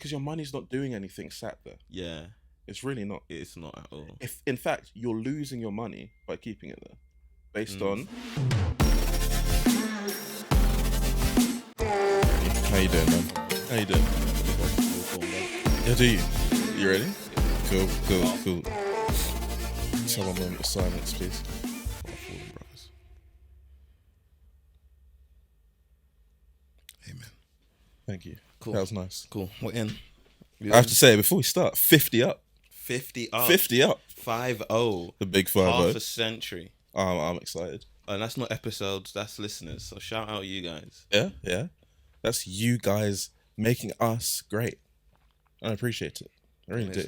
because your money's not doing anything sat there. Yeah. It's really not. It's not at all. If in fact you're losing your money by keeping it there, based on. How you doing, man? How you doing? Yeah, do you? You ready? Cool. Let's have a moment of silence, please. Amen. Thank you. Cool. That was nice. Cool. We're in. I have to say before we start, 50 up. 50 up. 50 up. 5-0. The big 5-0. Half a century. I'm excited. And that's not episodes, that's listeners. So shout out you guys. Yeah. That's you guys making us great. I appreciate it. I really do.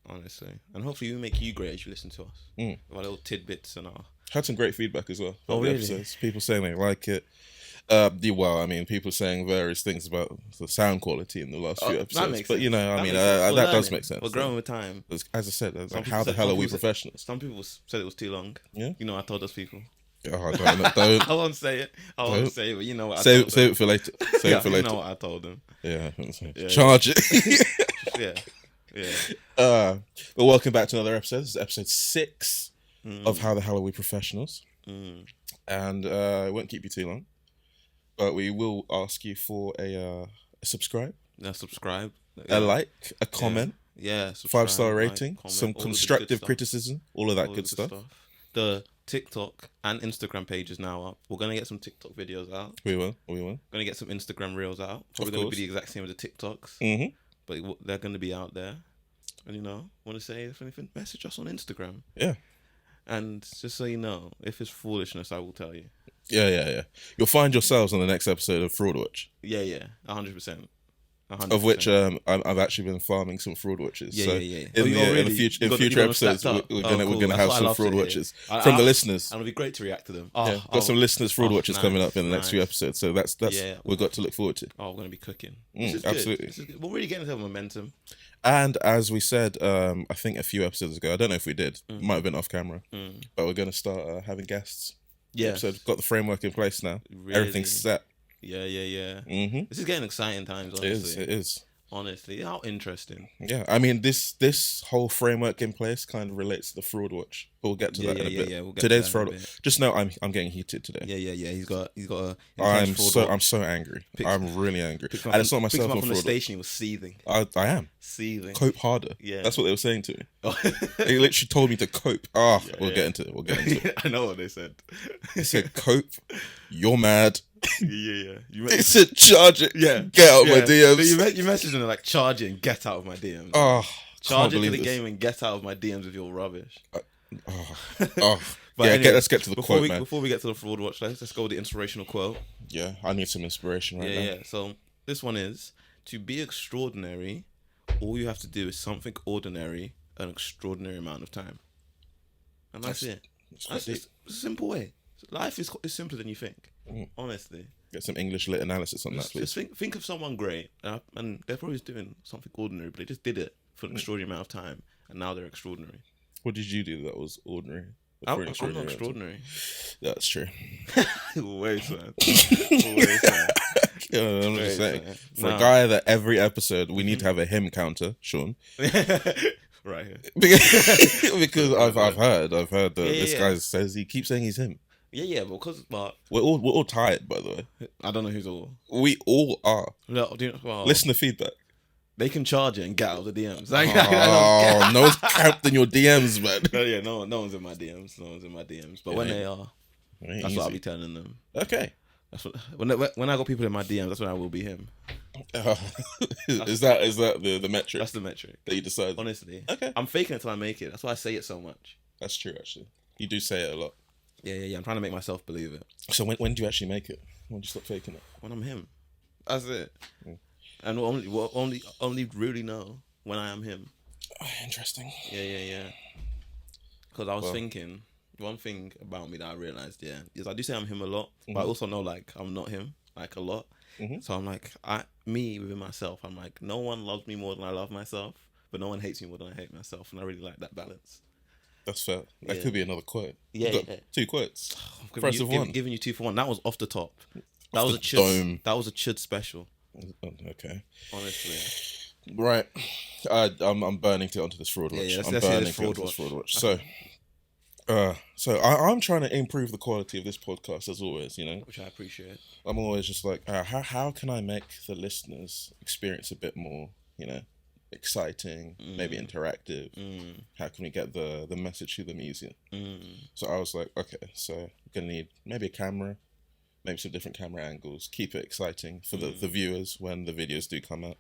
Honestly. And hopefully we make you great as you listen to us. With our little tidbits and our... Had some great feedback as well. Oh, really? Episodes. People saying they like it. People saying various things about the sound quality in the last few episodes. That makes sense. That does make sense. We're growing with time. As I said, how the hell are we professionals? Some people said it was too long. Yeah. You know, I told those people. Oh, don't. I won't say it. But you know what I say told them. it for later. Say it for later. You know what I told them. Yeah. Charge it. Yeah. Well, welcome back to another episode. This is episode 6 of How the Hell Are We Professionals? And it won't keep you too long, but we will ask you for a subscribe. Yeah, subscribe. A like, a comment. Yeah. 5-star rating. Comment, some constructive criticism. All of that good stuff. The TikTok and Instagram page is now up. We're going to get some TikTok videos out. We will. Going to get some Instagram reels out. Probably going to be the exact same as the TikToks. Mm-hmm. But they're going to be out there. And, want to say, if anything, message us on Instagram. Yeah. And just so you know, if it's foolishness, I will tell you. Yeah. You'll find yourselves on the next episode of Fraudwatch. Yeah. 100%. Of which I've actually been farming some fraud watches. Yeah. In future episodes, we're gonna have some fraud watches from the listeners. And it'll be great to react to them. Got some listeners fraud watches coming up in the next few episodes. So that's we've got to look forward to. Oh, we're gonna be cooking. Absolutely. We're really getting into momentum. And as we said, I think a few episodes ago, I don't know if we did, might have been off camera, but we're gonna start having guests. Yeah. So we've got the framework in place now. Really? Everything's set. Yeah. Mm-hmm. This is getting exciting times, honestly. It is. Honestly, how interesting. Yeah, I mean, this whole framework in place kind of relates to the fraud watch. But we'll get to that in a bit. Yeah, we'll get Today's to fraud watch. Just know I'm getting heated today. Yeah. He's got a. I'm so angry. I'm really angry. And it's not myself on from fraud. The station, he was seething. I am seething. Cope harder. Yeah, that's what they were saying to me. They literally told me to cope. We'll get into it. I know what they said. They said cope. You're mad. Yeah. They said charge it. Yeah. Get out of my DMs. You messaged them like charge it and get out of my DMs. Charge it to the game and get out of my DMs with your rubbish. But anyway, let's get to the quote, man. Before we get to the fraud watch, let's go with the inspirational quote. Yeah, I need some inspiration right now. Yeah. So this one is, to be extraordinary, all you have to do is something ordinary an extraordinary amount of time. And that's it. That's a simple way. Life is simpler than you think. Honestly. Get some English lit analysis on that, please. Just think of someone great, and they're probably doing something ordinary, but they just did it for an extraordinary amount of time, and now they're extraordinary. What did you do that was ordinary? I'm not extraordinary. Yeah, that's true. Way sad. I'm just saying. For a guy that every episode we need to have a him counter, Sean. Right here. because I've heard that this guy says he keeps saying he's him. Yeah, but we're all tired, by the way. I don't know who's all. We all are. No, listen to feedback. They can charge it and get out of the DMs. No one's camped in your DMs, man. Yeah, no one's in my DMs. But when they are, that's what I'll be telling them. Okay. That's what when I got people in my DMs, that's when I will be him. Is that the metric? That's the metric that you decide. Honestly, okay. I'm faking it till I make it. That's why I say it so much. That's true, actually. You do say it a lot. Yeah. I'm trying to make myself believe it. So when do you actually make it? When do you stop faking it? When I'm him. That's it. And we'll only really know when I am him. Interesting. Yeah. Because I was thinking, one thing about me that I realized, is I do say I'm him a lot, but I also know like I'm not him like a lot. So I'm like, me within myself, I'm like, no one loves me more than I love myself, but no one hates me more than I hate myself, and I really like that balance. That's fair. That could be another quote. Yeah. 2 quotes. Price of one. Giving you 2 for 1. That was off the top. That was a Chud special. Okay. Honestly. Right. I'm burning to get onto this fraud watch. Yeah, I'm let's hear burning this to get fraud onto this fraud watch. Okay. I'm trying to improve the quality of this podcast as always, you know. Which I appreciate. I'm always just like, how can I make the listeners experience a bit more, you know, exciting, maybe interactive? How can we get the message to them easier? So I was like, okay, so we're gonna need maybe a camera, maybe some different camera angles, keep it exciting for the viewers when the videos do come out.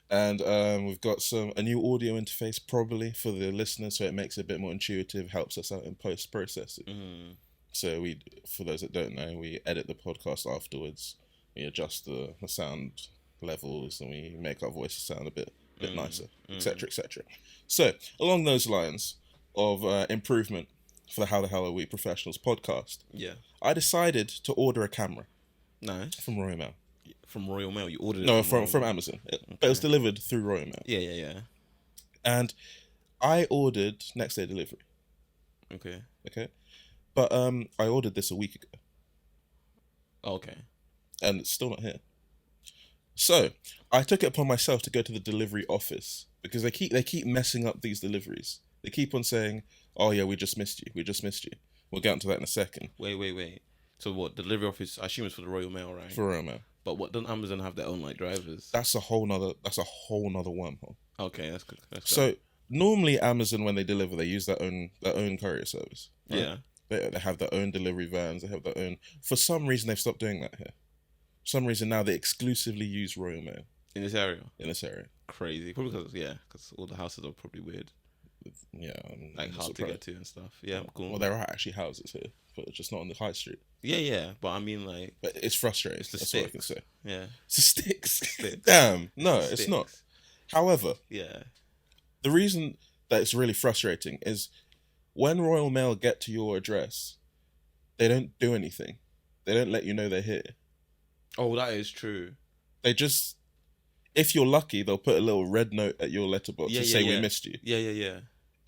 And we've got a new audio interface probably for the listeners, so it makes it a bit more intuitive, helps us out in post processing. So for those that don't know, we edit the podcast afterwards. We adjust the sound levels, and we make our voices sound a bit nicer, etc., etc. So along those lines of improvement for the How the Hell Are We Professionals podcast, I decided to order a camera. Nice. From Royal Mail. From Royal Mail, you ordered it? No, from Amazon. Okay. But it was delivered through Royal Mail. Yeah. And I ordered next day delivery. Okay. But I ordered this a week ago. Okay. And it's still not here. So I took it upon myself to go to the delivery office because they keep messing up these deliveries. They keep on saying, "Oh yeah, we just missed you. We'll get onto that in a second." Wait. So what, delivery office? I assume it's for the Royal Mail, right? For Royal Mail. But what, doesn't Amazon have their own like drivers? That's a whole nother wormhole. Okay, that's good. So normally Amazon, when they deliver, they use their own courier service. Right? Yeah. They have their own delivery vans. They have their own. For some reason, they've stopped doing that here. For some reason now they exclusively use Royal Mail in this area. Crazy. Probably because all the houses are probably weird. Yeah, like hard to get to and stuff. Yeah, cool. Well, there are actually houses here, but just not on the high street. Yeah, but I mean, like, but it's frustrating. It's the That's sticks. What I can say. Yeah, it's the sticks. Damn, no, it's not. However, the reason that it's really frustrating is when Royal Mail get to your address, they don't do anything. They don't let you know they're here. Oh, that is true. They just, if you're lucky, they'll put a little red note at your letterbox to say we missed you. Yeah.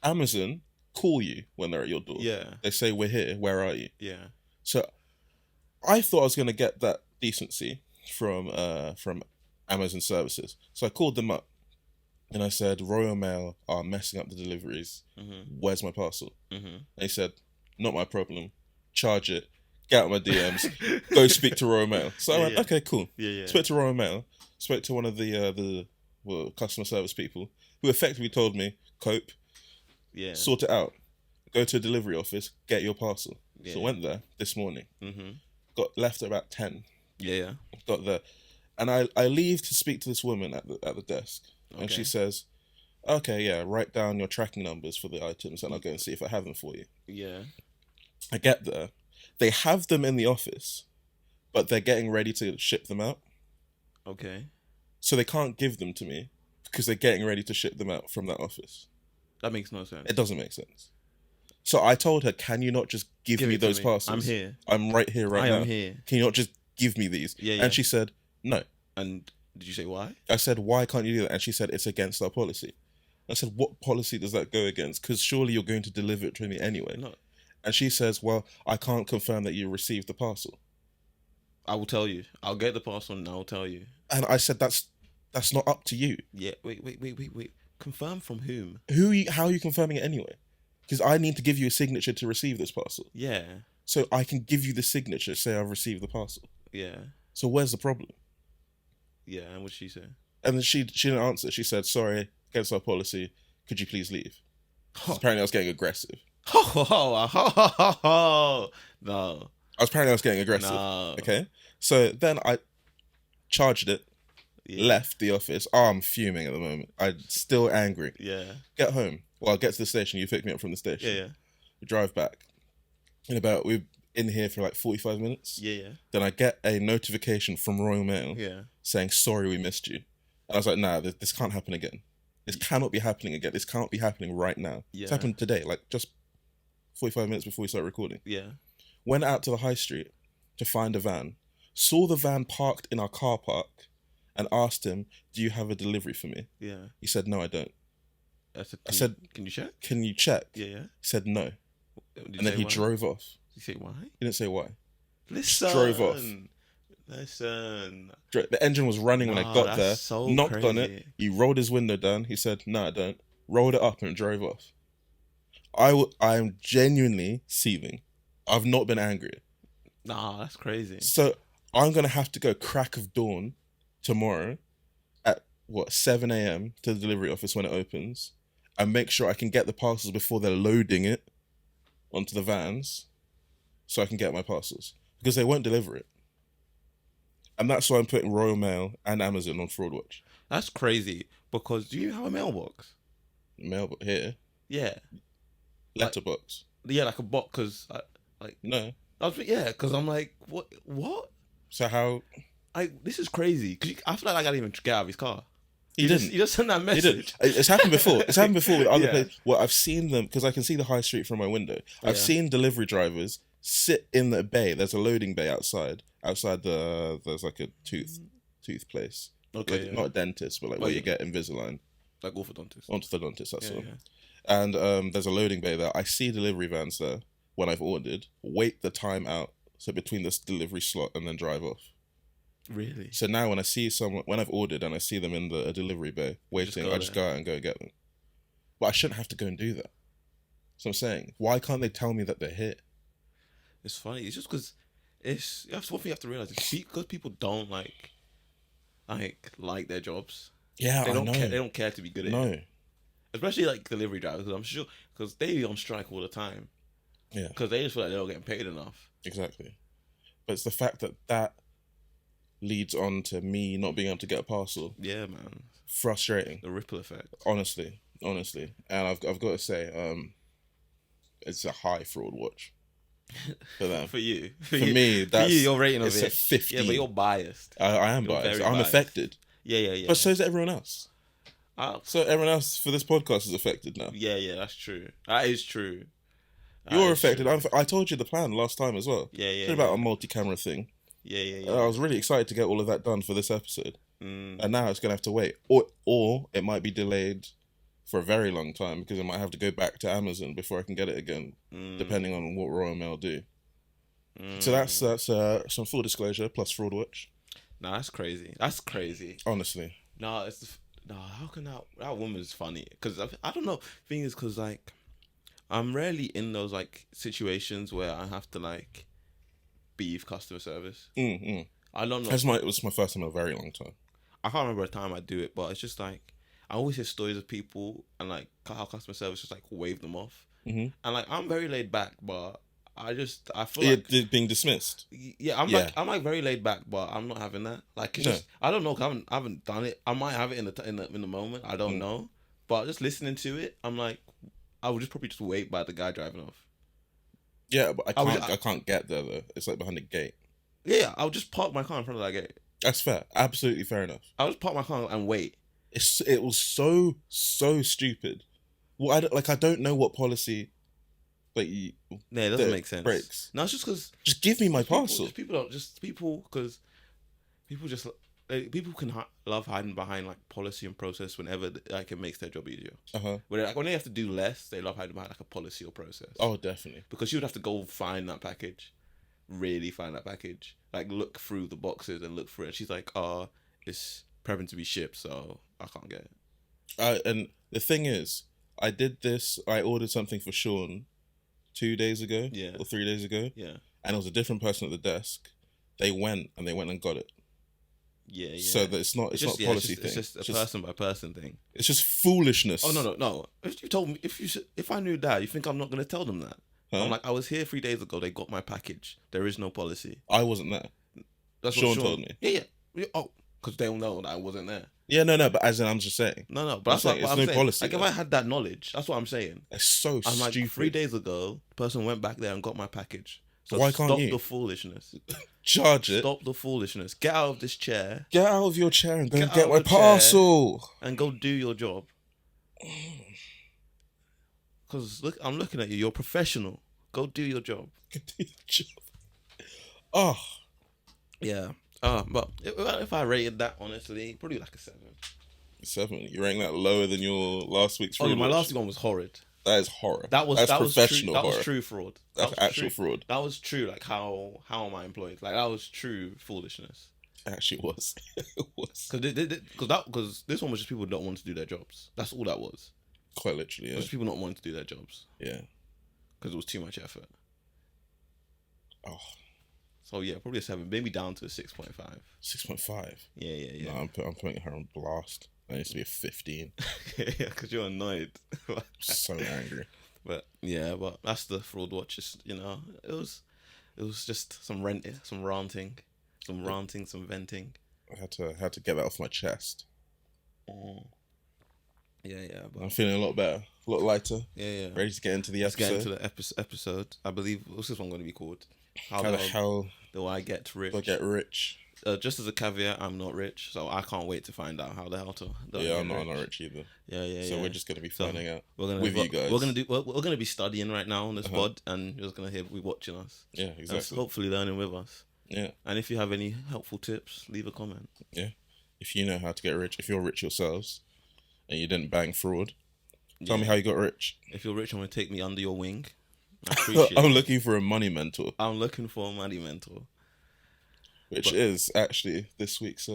Amazon call you when they're at your door. Yeah. They say, we're here, where are you? Yeah. So I thought I was going to get that decency from Amazon services. So I called them up and I said, Royal Mail are messing up the deliveries. Where's my parcel? They said, not my problem. Charge it. Get out of my DMs. Go speak to Royal Mail. So I went, okay, cool. Yeah. Spoke to Royal Mail. Spoke to one of the customer service people who effectively told me, cope. Yeah. Sort it out. Go to a delivery office. Get your parcel. Yeah. So I went there this morning. Got left at about 10. Yeah. Got there, and I leave to speak to this woman at the desk, and she says, "Okay, yeah, write down your tracking numbers for the items, and I'll go and see if I have them for you." Yeah. I get there, they have them in the office, but they're getting ready to ship them out. Okay. So they can't give them to me because they're getting ready to ship them out from that office. That makes no sense. It doesn't make sense. So I told her, can you not just give me those parcels? I'm here. I'm right here right now. I am here. Can you not just give me these? Yeah. And she said, no. And did you say why? I said, why can't you do that? And she said, it's against our policy. I said, what policy does that go against? Because surely you're going to deliver it to me anyway. No. And she says, well, I can't confirm that you received the parcel. I will tell you. I'll get the parcel and I'll tell you. And I said, that's not up to you. Yeah. Wait. Confirm from whom? How are you confirming it anyway? Because I need to give you a signature to receive this parcel. Yeah. So I can give you the signature, say I've received the parcel. Yeah. So where's the problem? Yeah, and what did she say? And then she didn't answer. She said, sorry, against our policy, could you please leave? Apparently I was getting aggressive. No. Apparently I was getting aggressive. No. Okay. So then I charged it, left the office. Oh, I'm fuming at the moment. I'm still angry. Yeah. Get home. Well, I'll get to the station. You pick me up from the station. Yeah. We drive back. We're in here for like 45 minutes. Yeah. Then I get a notification from Royal Mail saying, sorry, we missed you. And I was like, nah, this can't happen again. This cannot be happening again. This can't be happening right now. Yeah. It's happened today, like just 45 minutes before we start recording. Yeah. Went out to the high street to find a van. Saw the van parked in our car park and asked him, do you have a delivery for me? Yeah. He said, no, I don't. I said, can you check? Can you check? Yeah. He said, no. And then he drove off. Did you say why? He didn't say why. Listen. Drove off. Listen. The engine was running when I got there. So knocked crazy. on it. He rolled his window down. He said, "No, I don't." Rolled it up and drove off. I am genuinely seething. I've not been angry. Nah, that's crazy. So I'm gonna have to go crack of dawn tomorrow at 7 a.m. to the delivery office when it opens, and make sure I can get the parcels before they're loading it onto the vans, so I can get my parcels, because they won't deliver it. And that's why I'm putting Royal Mail and Amazon on fraudwatch. That's crazy, because do you have a mailbox? Mailbox here? Yeah. Letterbox? Yeah, like a box, because no. Because I'm like, what? So how? This is crazy. Cause I feel like I gotta even get out of his car. He didn't. He just sent that message. He did. It's happened before. It's happened before with other places. Well, I've seen them because I can see the high street from my window. I've seen delivery drivers sit in the bay. There's a loading bay outside. There's like a tooth place. Okay. Not a dentist, but where you get Invisalign. Like orthodontist. Orthodontist, that's all. And there's a loading bay there. I see delivery vans there when I've ordered. Wait the time out. So between this delivery slot and then drive off. Really? So now when I see someone, when I've ordered and I see them in the delivery bay waiting, I just go out and go get them. But I shouldn't have to go and do that. So I'm saying, why can't they tell me that they're here? It's funny. It's just because that's one thing you have to realize. Because people don't like their jobs. Yeah, they don't I know. Care, they don't care to be good at it. Especially like delivery drivers, because I'm sure because they on strike all the time. Yeah. Because they just feel like they're not getting paid enough. Exactly. But it's the fact that leads on to me not being able to get a parcel. Yeah, man. Frustrating. The ripple effect. Honestly. And I've got to say, it's a high fraud watch for them. For you. For me, that's... For you, your rating of it's it. a 15. Yeah, but you're biased. I am biased. I'm affected. Yeah. But so is everyone else. So everyone else for this podcast is affected now. Yeah, that's true. That is true. You're affected. I told you the plan last time as well. Yeah. It's about a multi-camera thing. Yeah. I was really excited to get all of that done for this episode. And now it's going to have to wait. Or it might be delayed for a very long time because I might have to go back to Amazon before I can get it again, depending on what Royal Mail do. So that's some full disclosure plus fraud watch. No, that's crazy. Honestly. No, how can that woman's funny? Because I don't know. Thing is, because like I'm rarely in those like situations where I have to like beef customer service. I don't know. It was my first time in a very long time. I can't remember a time I do it, but it's just like I always hear stories of people and like how customer service just like wave them off. And like I'm very laid back, but I feel like you're being dismissed. Yeah, I'm like very laid back, but I'm not having that. Like it's just I don't know. I haven't done it. I might have it in the moment. I don't know. But just listening to it, I'm like, I would just probably just wait by the guy driving off. Yeah, but I can't get there though. It's like behind the gate. Yeah, I'll just park my car in front of that gate. That's fair. Absolutely fair enough. I'll just park my car and wait. It was so stupid. Well, I don't know what policy. Like, yeah, it doesn't make sense. Breaks. No, it's just because. Just give me my parcel. People can love hiding behind like policy and process whenever like it makes their job easier. When they have to do less, they love hiding behind like a policy or process. Oh, definitely. Because you would have to go find that package, really find that package, like look through the boxes and look through it. And she's like, it's prepping to be shipped, so I can't get it. And the thing is, I did this. I ordered something for Sean 2 days ago, or 3 days ago, and it was a different person at the desk. They went and got it. Yeah. So that it's not a policy thing. It's just a person by person thing. It's just foolishness. Oh no! If you told me, if I knew that, you think I'm not gonna tell them that? Huh? I'm like, I was here 3 days ago. They got my package. There is no policy. I wasn't there. That's what Sean told me. Yeah. Oh, because they'll know that I wasn't there. Yeah, no. But as in, I'm just saying. No. But that's it's no policy. Like if I had that knowledge, that's what I'm saying. It's so stupid. I'm like, 3 days ago, the person went back there and got my package. So why can't you stop the foolishness? Charge it. Stop the foolishness. Get out of this chair. Get out of your chair and go and get my parcel. And go do your job. Because look, I'm looking at you. You're a professional. Go do your job. Go do your job. Oh. Yeah. But if I rated that, honestly, probably like a 7. 7? You rank that lower than your last week's? My last one was horrid. That is horror. That was professional true, horror. That was true fraud. That's actual fraud. That was true. Like how am I employed? Like that was true foolishness. It actually was. It was. Because this one was just people who don't want to do their jobs. That's all that was. Quite literally, yeah. Just people not wanting to do their jobs. Yeah. Because it was too much effort. Oh. So yeah, probably a 7, maybe down to a 6.5. 6.5. Yeah. No, I'm putting her on blast. That needs to be a 15. Yeah, because you're annoyed. So angry. But that's the fraud watch. Just, it was just some ranting, some venting. I had to get that off my chest. Yeah. But I'm feeling a lot better, a lot lighter. Yeah. Ready to get into the episode. Let's get into the episode. I believe what's this one going to be called? How the hell do I get rich? Do I get rich? Just as a caveat, I'm not rich, so I can't wait to find out how the hell to. I'm not rich either. Yeah. So we're just gonna be finding out with you guys. We're gonna be studying right now on this pod, and you're just gonna be watching us. Yeah, exactly. Hopefully learning with us. Yeah. And if you have any helpful tips, leave a comment. Yeah. If you know how to get rich, if you're rich yourselves, and you didn't bang fraud, tell me how you got rich. If you're rich, I'm gonna take me under your wing. I appreciate I'm looking for a money mentor. Which is actually this week's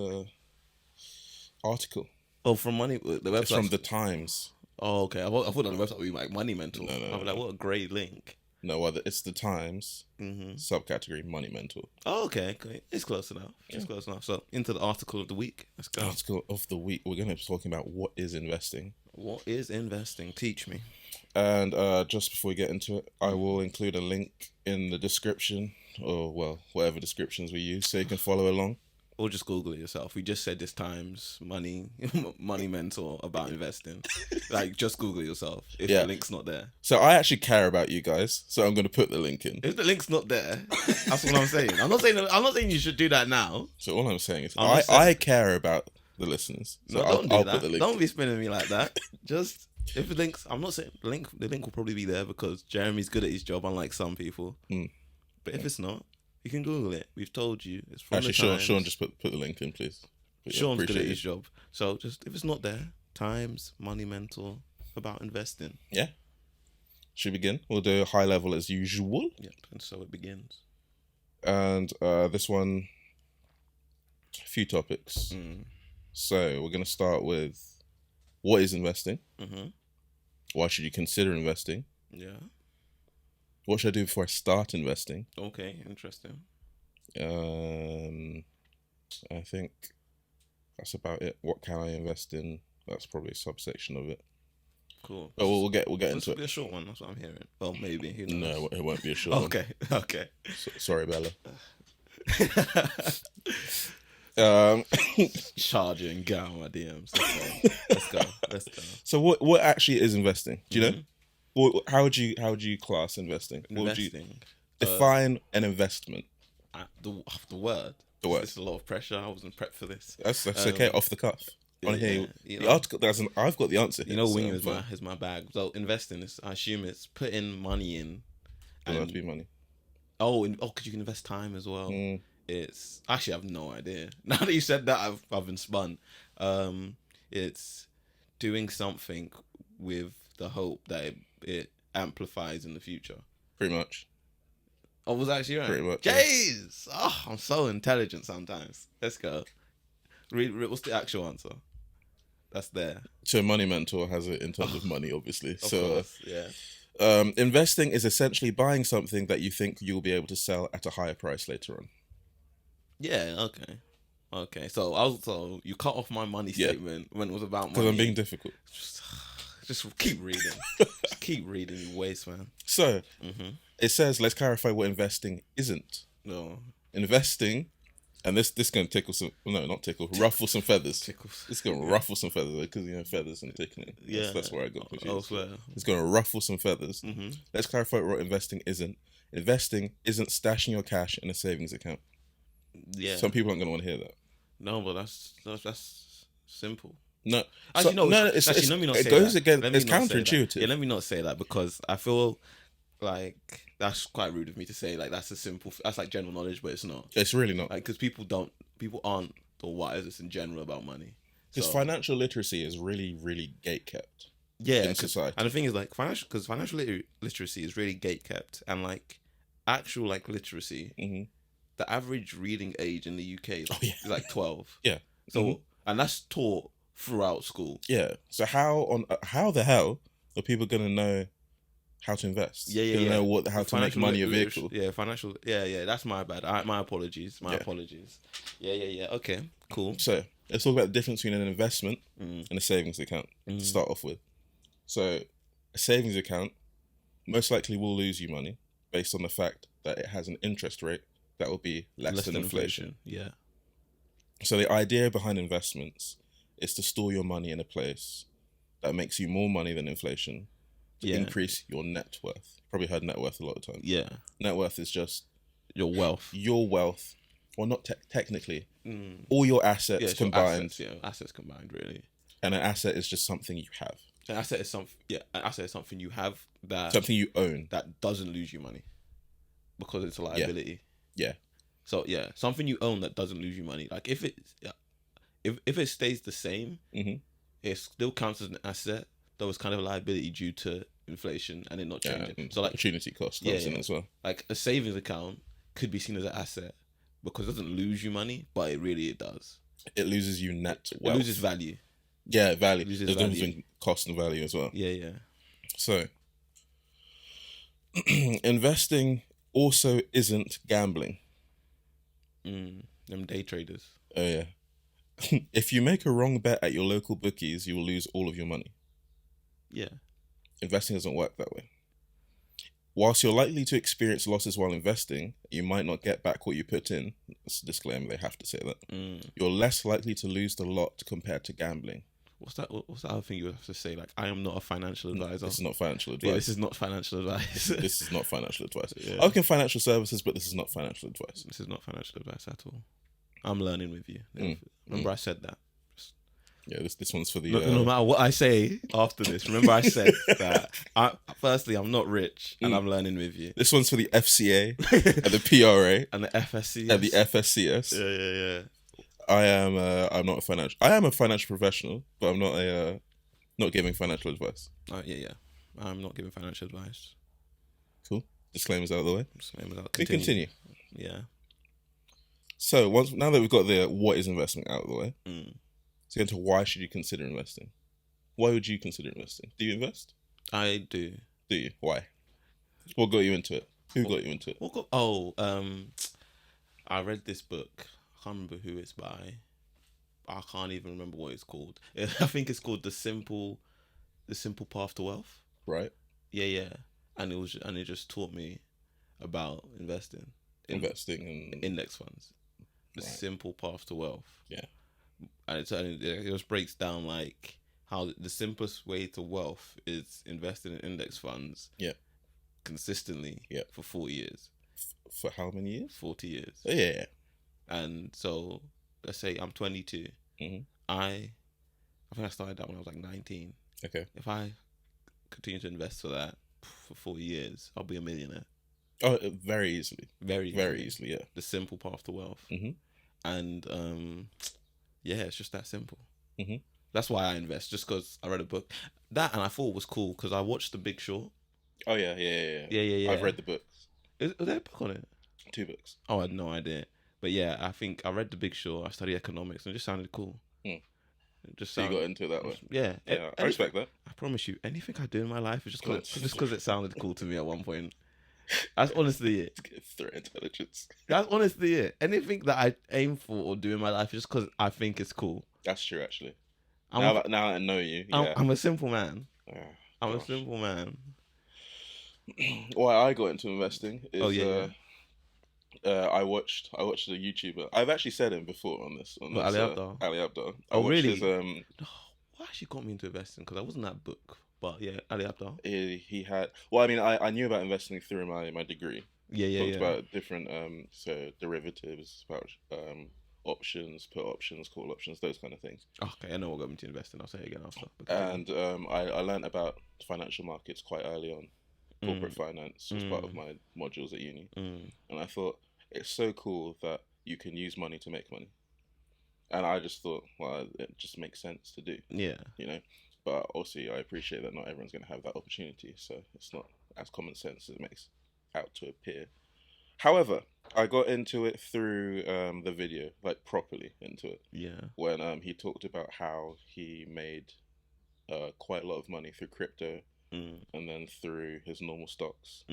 article. Oh, from Money, the website. It's from the Times. Oh, okay. I thought on the website would be like Money Mentor. No. I was like, what a great link. No, it's the Times subcategory Money Mentor. Oh, okay. It's close enough. It's close enough. So into the article of the week. Let's go. Article of the week. We're going to be talking about what is investing. What is investing? Teach me. And just before we get into it, I will include a link in the description, or whatever descriptions we use, so you can follow along. Or just Google it yourself. We just said this Times Money Mentor about investing. Like, just Google it yourself if the link's not there. So I actually care about you guys, so I'm going to put the link in. If the link's not there, that's what I'm saying. I'm not saying you should do that now. So all I'm saying is I care about the listeners. So don't do that. Put the link don't be spinning me like that. Just if the link's, I'm not saying the link will probably be there because Jeremy's good at his job, unlike some people. But if it's not, you can Google it. We've told you. It's from the Times. Sean, just put the link in, please. Sean's good at his job. So just if it's not there, Times Money Mentor about investing. Yeah. Should we begin? We'll do a high level as usual. Yep. And so it begins. And this one, a few topics. So we're going to start with what is investing? Why should you consider investing? Yeah. What should I do before I start investing? Okay, interesting. I think that's about it. What can I invest in? That's probably a subsection of it. Cool. But we'll get into it. This will be a short one. That's what I'm hearing. Well, maybe. Who knows? No, it won't be a short one. Okay. Sorry, Bella. Charging down my DMs. Let's go. So what actually is investing? Do you know? How would you class investing? What would you define an investment? The word. The word. It's a lot of pressure. I wasn't prepped for this. That's okay. Off the cuff. I want to hear the article. I've got the answer. Winging is my bag. So investing is, I assume it's putting money in. Doesn't have to be money. Because you can invest time as well. It's actually, I have no idea. Now that you said that, I've been spun. It's doing something with the hope that it amplifies in the future. Pretty much. Oh, was that actually right? Pretty much. Jeez! Yeah. Oh, I'm so intelligent sometimes. Let's go. Read, what's the actual answer? That's there. So Money Mentor has it in terms of money, obviously. Of course, yeah. Investing is essentially buying something that you think you'll be able to sell at a higher price later on. Yeah, okay. So you cut off my money statement when it was about money. Because I'm being difficult. Just keep reading. Just keep reading, you waste, man. So, it says, let's clarify what investing isn't. No. Investing, and this going to tickle some, no, not tickle, ruffle some feathers. Tickles. It's going to ruffle some feathers, because, feathers and tickling. Yeah. That's where I got confused. I swear. It's going to ruffle some feathers. Let's clarify what investing isn't. Investing isn't stashing your cash in a savings account. Yeah. Some people aren't going to want to hear that. No, but that's simple. No, actually, no. It's counterintuitive. Yeah, let me not say that because I feel like that's quite rude of me to say. Like that's that's like general knowledge, but it's not. It's really not. Like because people aren't the wisest in general about money. Because financial literacy is really, really gate kept. in society. And the thing is, like, financial literacy is really gate kept, and like actual like literacy, the average reading age in the UK is like 12. Yeah. So and that's taught throughout school. Yeah. So how the hell are people gonna know how to invest? Know how to make money a vehicle. Yeah, financial. Yeah. That's my bad. My apologies. My apologies. Yeah. Okay, cool. So let's talk about the difference between an investment and a savings account to start off with. So a savings account most likely will lose you money based on the fact that it has an interest rate that will be less than inflation. Yeah. So the idea behind investments is to store your money in a place that makes you more money than inflation to increase your net worth. Probably heard net worth a lot of times. Yeah. Net worth is just your wealth. Your wealth. Well, not technically. All your assets combined. Assets combined, really. And an asset is just something you have. An asset is something you have that something you own that doesn't lose you money because it's a liability. Yeah. So something you own that doesn't lose you money. Like if it stays the same, it still counts as an asset. That was kind of a liability due to inflation and it not changing. So like opportunity cost as well. Like a savings account could be seen as an asset because it doesn't lose you money, but it does. It loses you net wealth. It loses value. Yeah, value. There's a difference between cost and value as well. Yeah. So investing also isn't gambling. Them day traders. Oh yeah. If you make a wrong bet at your local bookies, you will lose all of your money. Yeah. Investing doesn't work that way. Whilst you're likely to experience losses while investing, you might not get back what you put in. That's a disclaimer, they have to say that. You're less likely to lose the lot compared to gambling. What's that other thing you would have to say? Like, I am not a financial advisor. This is not financial advice. Yeah, this is not financial advice. This is not financial advice. Yeah. I work in financial services, but this is not financial advice. This is not financial advice at all. I'm learning with you. Remember I said that. Yeah, this one's for the... No matter what I say after this, remember I said that, firstly, I'm not rich and I'm learning with you. This one's for the FCA and the PRA. And the FSCS. And the FSCS. Yeah. I'm not a financial... I am a financial professional, but I'm not giving financial advice. Yeah. I'm not giving financial advice. Cool. Disclaimers out of the way. We continue. Yeah. So now that we've got the what is investment out of the way, let's get into why should you consider investing. Why would you consider investing? Do you invest? I do. Do you? Why? What got you into it? Who got you into it? I read this book. I can't remember who it's by. I can't even remember what it's called. I think it's called The Simple Path to Wealth. Right. Yeah. And it just taught me about investing in index funds. The Simple Path to Wealth. Yeah. And it just breaks down like how the simplest way to wealth is investing in index funds. Yeah. Consistently. Yeah. For 40 years. For how many years? 40 years. Oh, yeah. And so, let's say I'm 22. I think I started that when I was like 19. Okay. If I continue to invest for that for 40 years, I'll be a millionaire. Oh, very easily. Very easily, yeah. The simple path to wealth. And it's just that simple. That's why I invest, just because I read a book. That, and I thought it was cool because I watched The Big Short. Oh, yeah. I've read the books. Is there a book on it? 2 books. Oh, I had no idea. But yeah, I think I read The Big Short. I studied economics, and it just sounded cool. So you got into it that way? Yeah. I respect that. I promise you, anything I do in my life is just because it sounded cool to me at one point. That's honestly it. Threat intelligence. That's honestly it. Anything that I aim for or do in my life is just because I think it's cool. That's true, actually. Now that I know you, I'm a simple man. I'm a simple man. Why I got into investing is I watched a YouTuber. I've actually said him before on this. Ali Abdaal. Ali Abdaal. Oh, really? What actually got me into investing? Because I wasn't that book. But yeah, Ali Abdaal. He had... Well, I mean, I knew about investing through my degree. Yeah. Talked about different derivatives, about options, put options, call options, those kind of things. Okay, I know what got me to investing. I'll say it again after. And I learned about financial markets quite early on. Corporate finance was part of my modules at uni. And I thought, it's so cool that you can use money to make money. And I just thought, well, it just makes sense to do. Yeah. You know? But also, I appreciate that not everyone's going to have that opportunity, so it's not as common sense as it makes out to appear. However, I got into it through the video, like properly into it. Yeah. When he talked about how he made quite a lot of money through crypto, and then through his normal stocks.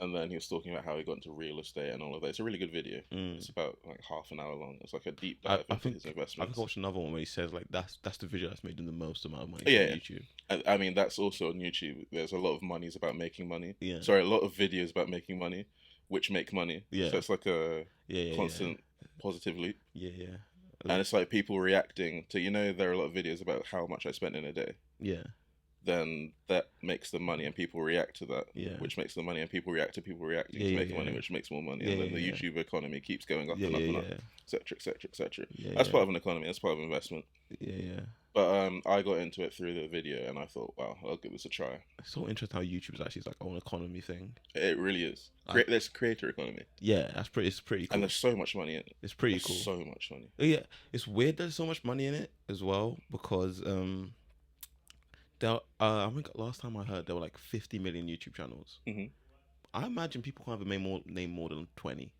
And then he was talking about how he got into real estate and all of that. It's a really good video. It's about like half an hour long. It's like a deep dive into his investments. I think I watched another one where he says like that's the video that's made him the most amount of money on YouTube. I mean, that's also on YouTube. There's a lot of monies about making money. Yeah. Sorry, a lot of videos about making money, which make money. Yeah. So it's like a constant positive loop. Yeah, yeah. And it's like people reacting to, there are a lot of videos about how much I spent in a day. Yeah. Then that makes the money and people react to that, Yeah. which makes the money and people react to people reacting to making money, which makes more money. And then the YouTube economy keeps going up and up and up, etc., etc., etc. That's part of an economy. That's part of investment. Yeah, yeah. But I got into it through the video and I thought, wow, I'll give this a try. It's so interesting how YouTube is actually like own economy thing. It really is. There's creator economy. Yeah, it's pretty cool. And there's so much money in it. It's pretty cool. So much money. Yeah, it's weird there's so much money in it as well because I think last time I heard there were like 50 million YouTube channels. I imagine people can't even name more than 20.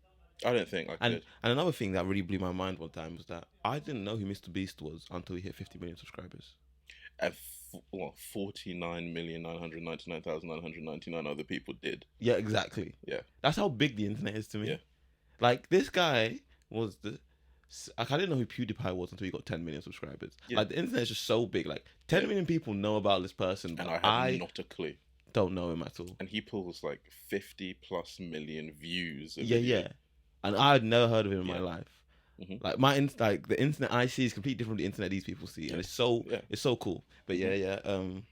I don't think I could. And another thing that really blew my mind one time was that I didn't know who Mr. Beast was until he hit 50 million subscribers. And 49,999,999 other people did. Yeah, exactly. Yeah. That's how big the internet is to me. Yeah. Like, this guy was I didn't know who PewDiePie was until he got 10 million subscribers. Yeah. Like, the internet is just so big. Like, 10 million people know about this person, and but I have not a clue. Don't know him at all. And he pulls like 50 plus million views. Yeah. And I had never heard of him in my life. Like the internet I see is completely different from the internet these people see, and it's so cool. But so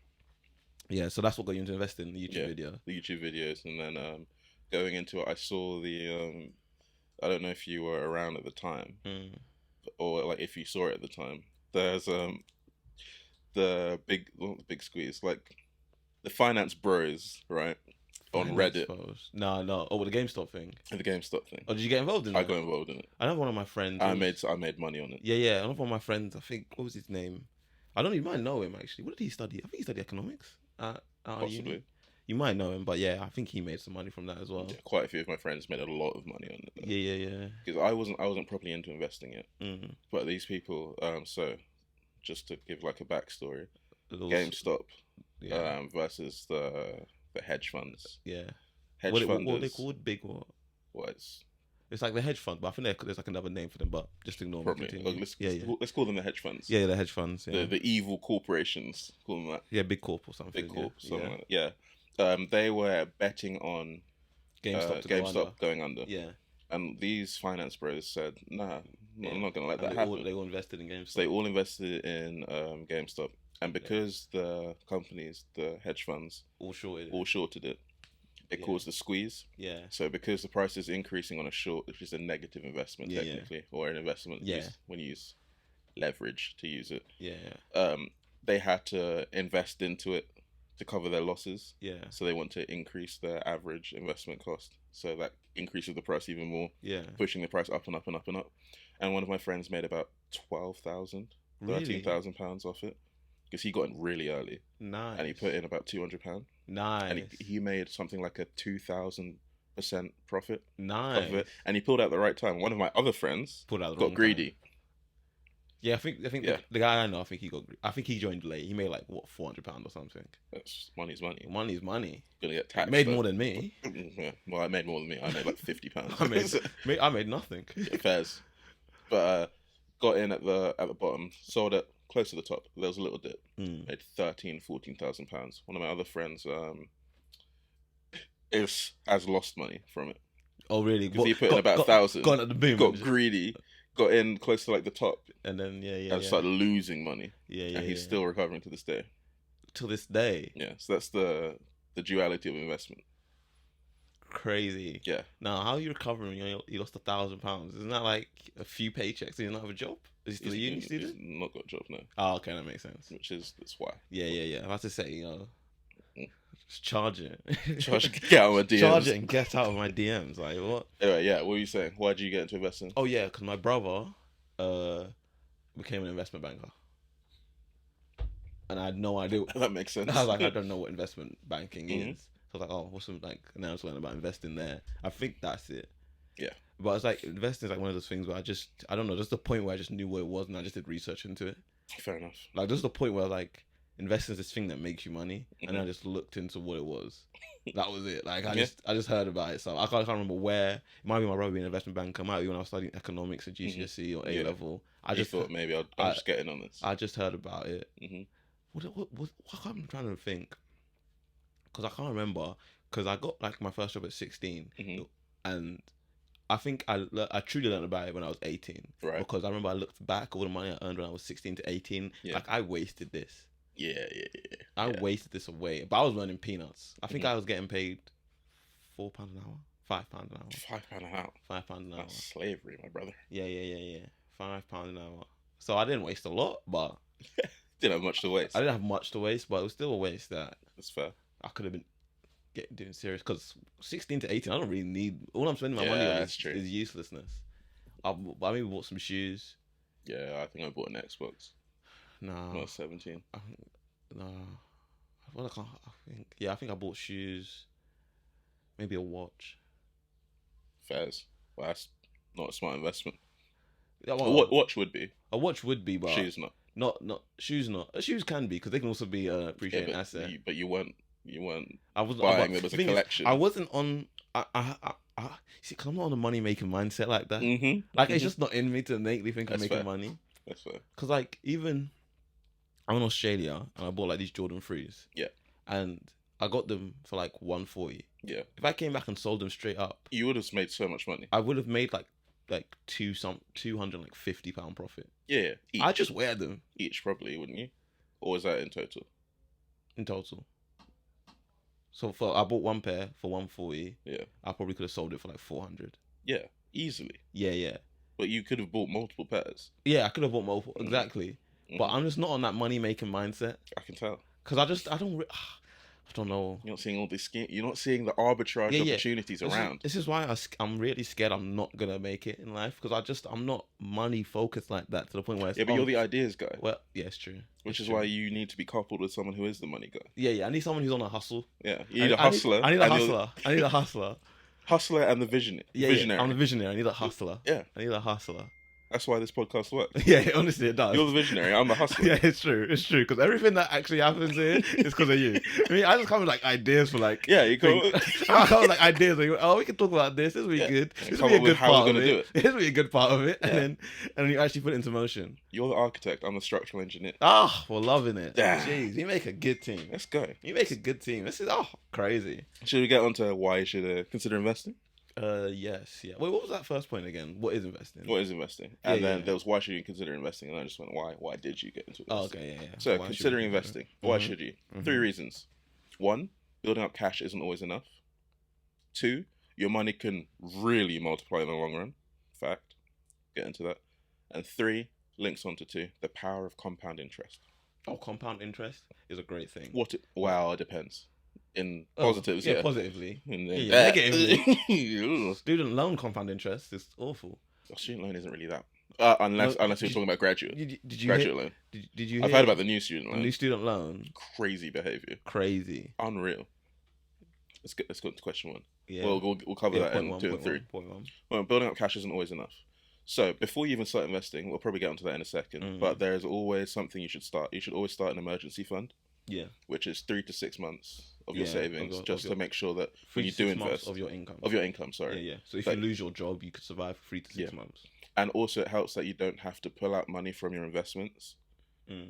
that's what got you into investing, the YouTube video. The YouTube videos, and then going into it, I saw the I don't know if you were around at the time, or like if you saw it at the time. There's the big squeeze, like the finance bros, right? On Reddit. No. Oh, the GameStop thing. The GameStop thing. Oh, did you get involved in that? I got involved in it. I know one of my friends. I made money on it. Yeah. I know one of my friends. I think what was his name? I don't even might know him actually. What did he study? I think he studied economics. Possibly. Uni. You might know him, but yeah, I think he made some money from that as well. Yeah, quite a few of my friends made a lot of money on it. Though. Yeah. Because I wasn't properly into investing yet. But these people, so just to give like a backstory, GameStop versus the hedge funds. Yeah. Hedge funds. What are they called? Big what? What? It's like the hedge fund, but I think there's like another name for them. But just ignore them. Let's call them the hedge funds. Yeah, the hedge funds. Yeah. The evil corporations. Call them that. Yeah, big corp or something. Big corp, something like that. Yeah. They were betting on GameStop going under. Yeah. And these finance bros said, "Nah, I'm not gonna let that happen." They all invested in GameStop. So they all invested in GameStop, and because the companies, the hedge funds, all shorted it. It caused a squeeze. Yeah. So because the price is increasing on a short, which is a negative investment technically, or an investment when you use leverage to use it. Yeah. They had to invest into it to cover their losses. Yeah. So they want to increase their average investment cost. So that increases the price even more. Yeah. Pushing the price up and up and up and up. And one of my friends made about 12,000, 13,000 pounds off it. Because he got in really early. Nice. And he put in about £200. Nice. And he made something like a 2,000% profit. Nice. Off of it. And he pulled out at the right time. One of my other friends got greedy. Time. Yeah, I think the guy I know, I think he joined late. He made like what, £400 or something. That's money's money. Money's money. Gonna get taxed. He made more than me. Yeah. Well, I made more than me. I made like £50. I made nothing. Yeah, fairs. But got in at the bottom, sold it close to the top. There was a little dip. Made £14,000. One of my other friends has lost money from it. Oh really? Because he put in about 1,000. Gone at the boom. Got greedy. Got in close to like the top. And then and started losing money. Yeah. And he's still recovering to this day. To this day. Yeah. So that's the duality of investment. Crazy. Yeah. Now, how are you recovering? You lost £1,000. Isn't that like a few paychecks? Do you not have a job? Is he still a uni student? He's not got a job, no. Oh, okay, that makes sense. That's why. Yeah. I have to say, just charge it. Get out of my DMs. Charge it and get out of my DMs. Like what? Anyway, yeah. What were you saying? Why did you get into investing? Oh yeah, because my brother became an investment banker. and I had no idea. That makes sense. I was like, I don't know what investment banking is. So I was like, oh, what's some like? And then I was learning about investing there. I think that's it. Yeah. But it's like investing is like one of those things where I don't know. There's the point where I just knew what it was and I just did research into it. Fair enough. Like there's the point where like investing is this thing that makes you money, and I just looked into what it was. That was it. Like I just heard about it. So I can't remember where. It might be my brother being an investment banker. It might be when I was studying economics at GCSE or A level. I just thought maybe I'll just get in on this. I just heard about it. What I'm trying to think, because I can't remember. Because I got like my first job at 16, and I think I truly learned about it when I was 18. Right. Because I remember I looked back at all the money I earned when I was 16 to 18. Yeah. Like I wasted this. Yeah. I wasted this away. But I was earning peanuts. I think I was getting paid £4 an hour, £5 an hour. £5 an hour. £5 an hour. That's slavery, my brother. Yeah. £5 an hour. So I didn't waste a lot, but didn't have much to waste. I didn't have much to waste, but it was still a waste that that's fair. I could have been doing serious, because 16 to 18, I don't really need. All I'm spending my money on is uselessness. I maybe bought some shoes. Yeah, I think I bought an Xbox. Nah, not 17. Nah, well, I think I bought shoes, maybe a watch. Fairs. Well, that's not a smart investment. Yeah, well, a watch would be. A watch would be, but shoes not. Not shoes. Not shoes can be, because they can also be appreciated asset. But you weren't. I was buying them as a collection. I wasn't on. I see, because I'm not on a money making mindset like that. It's just not in me to innately think of making money. That's fair. Because like even I'm in Australia and I bought like these Jordan 3s. Yeah. And I got them for like $140. Yeah. If I came back and sold them straight up, you would have made so much money. I would have made like £250 profit. Yeah. Each. I just wear them. Each probably, wouldn't you? Or is that in total? In total. So I bought one pair for $140. Yeah. I probably could have sold it for like $400. Yeah, easily. Yeah. But you could have bought multiple pairs. Yeah, I could have bought multiple. Exactly. But I'm just not on that money making mindset. I can tell. Because I don't know. You're not seeing all this. You're not seeing the arbitrage opportunities around. This is why I'm really scared I'm not gonna make it in life, because I'm not money focused like that to the point where but you're the ideas guy. Well, yeah, it's true. Which is why you need to be coupled with someone who is the money guy. Yeah. I need someone who's on a hustle. Yeah, you need a hustler. I need a hustler. Hustler and the visionary. Yeah, I'm the visionary. I need a hustler. Yeah, I need a hustler. That's why this podcast works. Yeah, honestly, it does. You're the visionary. I'm the hustler. Yeah, it's true. Because everything that actually happens here is because of you. I mean, I just come with like ideas for like. Yeah, you come. I come with like ideas. Like, oh, we can talk about this. This will be good. This will be a good part of it. This will be a good part of it, and then you actually put it into motion. You're the architect. I'm the structural engineer. Oh, we're loving it. Jeez, you make a good team. Let's go. You make a good team. This is crazy. Should we get onto why you should consider investing? Yes, yeah. Wait, what was that first point again? What is investing? And then there was why should you consider investing, and I just went, why did you get into it? Oh, okay, yeah. So why considering investing, why should you? 3 reasons. 1, building up cash isn't always enough. 2, your money can really multiply in the long run. Fact. Get into that. And 3, links onto 2, the power of compound interest. Oh, compound interest is a great thing. It depends. In positives, positively. Negatively. Student loan compound interest is awful. Student loan isn't really that. Unless you're talking about graduate. Did you graduate loan. Did you? I've heard about the new student loan. The new student loan. Crazy behavior. Crazy. Unreal. Let's go into question 1. Yeah. We'll cover that in 2 and 3. Point 1. Well, building up cash isn't always enough. So before you even start investing, we'll probably get onto that in a second. But there is always something you should start. You should always start an emergency fund. Yeah. Which is 3 to 6 months of your savings, to make sure that when you do invest of your income. Sorry. Yeah. So if you lose your job, you could survive for 3 to 6 months. And also, it helps that you don't have to pull out money from your investments,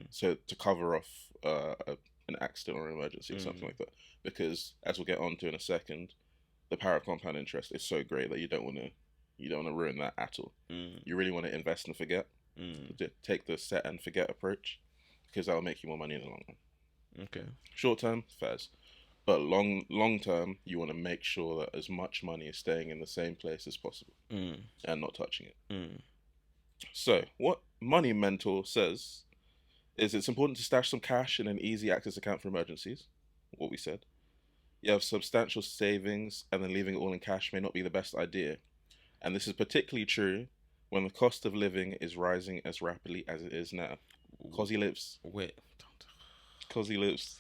so to cover off an accident or an emergency or something like that. Because as we'll get on to in a second, the power of compound interest is so great that you don't want to ruin that at all. You really want to invest and forget. Take the set and forget approach, because that will make you more money in the long run. Okay. Short term, fairs. But long term, you want to make sure that as much money is staying in the same place as possible and not touching it. So, what Money Mentor says is it's important to stash some cash in an easy access account for emergencies. What we said. You have substantial savings, and then leaving it all in cash may not be the best idea. And this is particularly true when the cost of living is rising as rapidly as it is now. Because he lives. Wait. because he lives.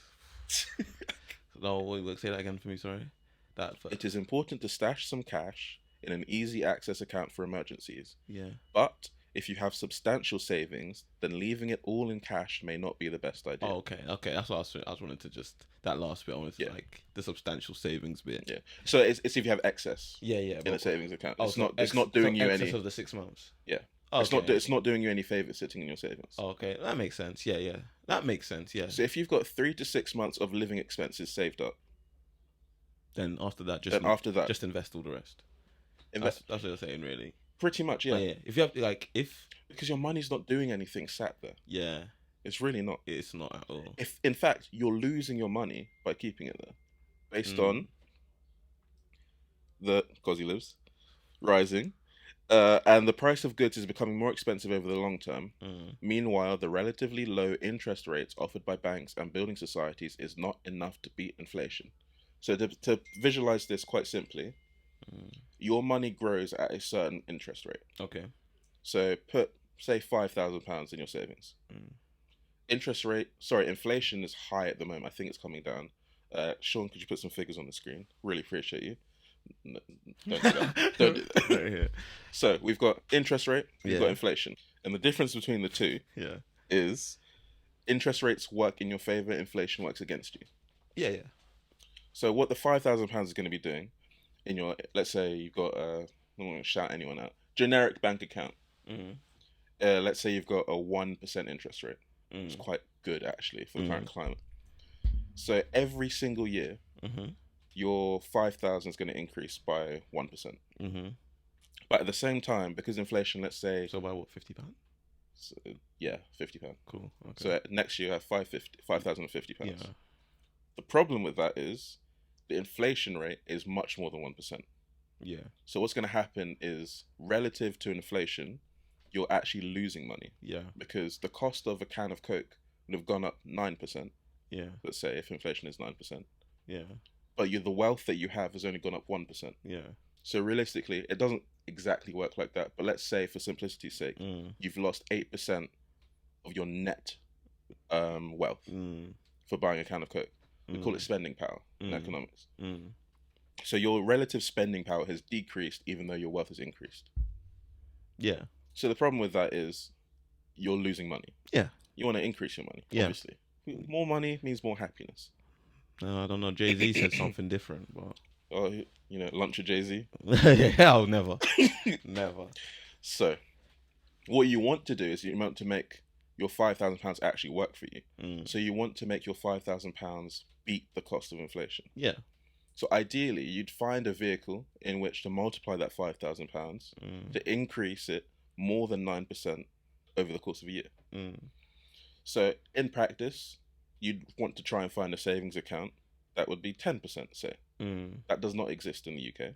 No, wait, say that again for me. Sorry. It is important to stash some cash in an easy access account for emergencies. Yeah. But if you have substantial savings, then leaving it all in cash may not be the best idea. Oh, okay. That's what I was wanting to just that last bit. I wanted to like the substantial savings bit. Yeah. So it's if you have excess. Yeah. In a savings account, it's not doing you any of the 6 months. Yeah. Okay. It's not doing you any favors sitting in your savings. Okay, that makes sense. Yeah. That makes sense. Yeah. So if you've got 3 to 6 months of living expenses saved up, then after that, just invest all the rest. That's what you're saying, really. Pretty much, yeah. Oh, yeah. If you have because your money's not doing anything sat there. Yeah. It's really not. It's not at all. If in fact you're losing your money by keeping it there, based on because he lives rising, and the price of goods is becoming more expensive over the long term. Meanwhile, the relatively low interest rates offered by banks and building societies is not enough to beat inflation. So to visualize this quite simply, your money grows at a certain interest rate. Okay. So put, say, £5,000 in your savings. Inflation is high at the moment. I think it's coming down. Sean, could you put some figures on the screen? Really appreciate you. No, don't do that. Don't do that. So we've got interest rate, we've got inflation. And the difference between the two is interest rates work in your favor, inflation works against you. Yeah. So what the £5,000 is going to be doing in your, let's say you've got, I don't want to shout anyone out, generic bank account. Let's say you've got a 1% interest rate. It's quite good actually for the current climate. So every single year, your 5,000 is going to increase by 1%. But at the same time, because inflation, let's say, so by what, £50? So, yeah, £50. Cool. Okay. So next year you have £5,050. Yeah. The problem with that is the inflation rate is much more than 1%. Yeah. So what's going to happen is, relative to inflation, you're actually losing money. Yeah. Because the cost of a can of Coke would have gone up 9%. Yeah. Let's say if inflation is 9%. Yeah. But the wealth that you have has only gone up 1%. Yeah. So realistically, it doesn't exactly work like that. But let's say, for simplicity's sake, you've lost 8% of your net wealth for buying a can of Coke. We call it spending power in economics. So your relative spending power has decreased even though your wealth has increased. Yeah. So the problem with that is you're losing money. Yeah. You want to increase your money, obviously. More money means more happiness. I don't know. Jay-Z said something different, but... Oh, lunch with Jay-Z? Hell, never. Never. So, what you want to do is you want to make your £5,000 actually work for you. So you want to make your £5,000 beat the cost of inflation. Yeah. So ideally, you'd find a vehicle in which to multiply that £5,000 to increase it more than 9% over the course of a year. So in practice, you'd want to try and find a savings account that would be 10%, say. That does not exist in the UK.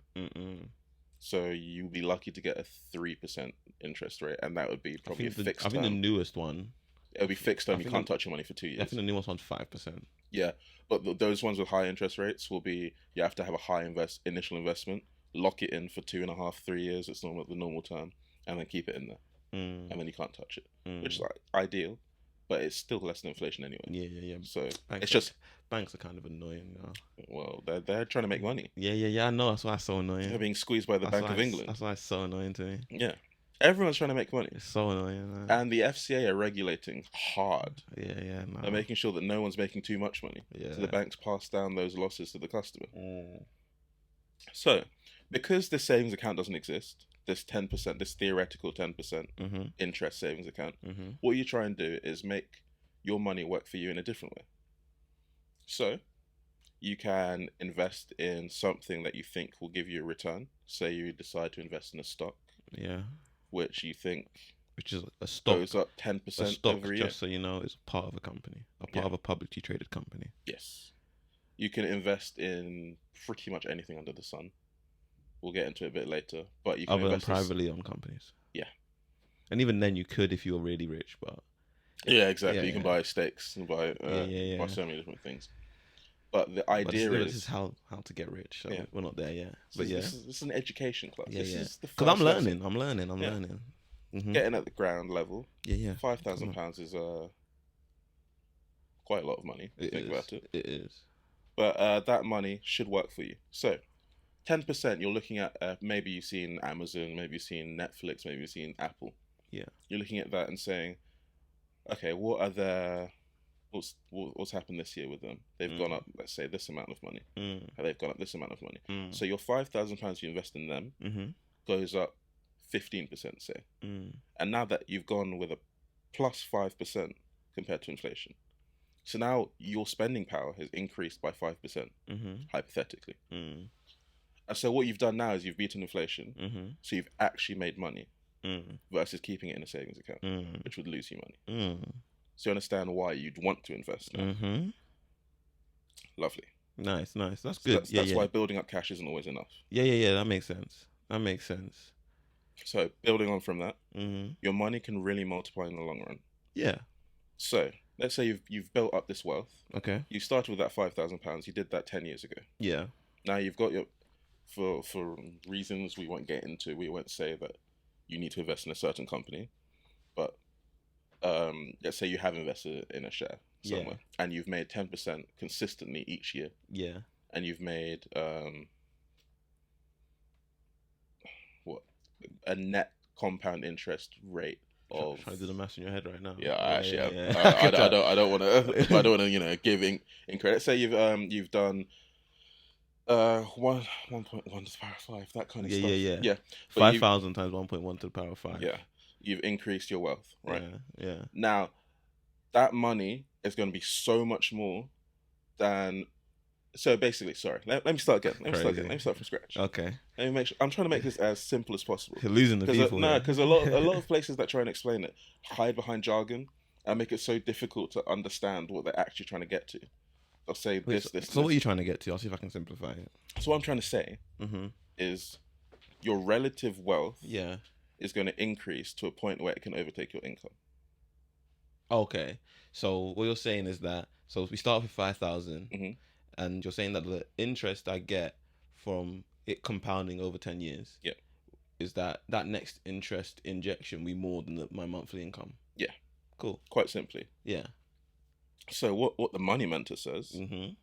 So you'd be lucky to get a 3% interest rate, and that would be probably a fixed term. I think the newest one... It'll be fixed term. You can't touch your money for 2 years. I think the newest one's 5%. Yeah, but those ones with high interest rates will be, you have to have a high initial investment, lock it in for 2.5, 3 years. It's the normal term, and then keep it in there. And then you can't touch it, which is like ideal, but it's still less than inflation anyway. Yeah. So banks are kind of annoying now. Well, they're trying to make money. Yeah. I know. That's why it's so annoying. They're being squeezed by the Bank of England. That's why it's so annoying to me. Yeah. Everyone's trying to make money. It's so annoying, man. And the FCA are regulating hard. Yeah. No. They're making sure that no one's making too much money. Yeah. So the banks pass down those losses to the customer. So, because this savings account doesn't exist, this 10%, this theoretical 10% interest savings account, what you try and do is make your money work for you in a different way. So, you can invest in something that you think will give you a return. Say you decide to invest in a stock. Yeah. Which you think... Which is a stock. Goes up 10% a stock, every year. just so you know, is part of a company. A part of a publicly traded company. Yes. You can invest in pretty much anything under the sun. We'll get into it a bit later. But you can Other than invest privately owned companies. Yeah. And even then you could if you were really rich, but... Yeah, exactly. You can buy stakes and buy so many different things. But the idea is... This is how to get rich. So we're not there yet. But this is an education class. Because I'm learning. I'm learning. Getting at the ground level. Yeah. £5,000 is quite a lot of money. Think about it. It is. But that money should work for you. So 10%, you're looking at maybe you've seen Amazon, maybe you've seen Netflix, maybe you've seen Apple. Yeah. You're looking at that and saying, okay, what's happened this year with them? They've gone up, let's say, this amount of money. They've gone up this amount of money. So your £5,000 you invest in them goes up 15%, say. And now that you've gone with a plus 5% compared to inflation, so now your spending power has increased by 5%, hypothetically. And so what you've done now is you've beaten inflation, so you've actually made money versus keeping it in a savings account, which would lose you money. So you understand why you'd want to invest now. Lovely. Nice. That's So good. that's why building up cash isn't always enough. Yeah. That makes sense. So building on from that, your money can really multiply in the long run. Yeah. So let's say you've built up this wealth. Okay. You started with that £5,000. You did that 10 years ago. Yeah. Now you've got for reasons we won't get into, we won't say that you need to invest in a certain company, but let's say you have invested in a share somewhere, and you've made 10% consistently each year. Yeah. And you've made a net compound interest rate of. Trying to do the maths in your head right now. Yeah, I don't want to give in credit. Say you've done 1.1 to the power of 5, that kind of stuff. Yeah. 5,000 times 1.1 to the power of 5. Yeah, you've increased your wealth, right? Yeah. Now, that money is going to be so much more than. So basically, sorry. Let me start again. Let me start from scratch. Okay. Let me make sure. I'm trying to make this as simple as possible. You're losing the people. Because a lot of places that try and explain it hide behind jargon and make it so difficult to understand what they're actually trying to get to. I'll say this. So what are you trying to get to? I'll see if I can simplify it. So what I'm trying to say is your relative wealth is going to increase to a point where it can overtake your income. Okay. So what you're saying is that, so we start with 5,000 and you're saying that the interest I get from it compounding over 10 years is that next interest injection will be more than my monthly income. Yeah. Cool. Quite simply. Yeah. So what the Money Mentor says,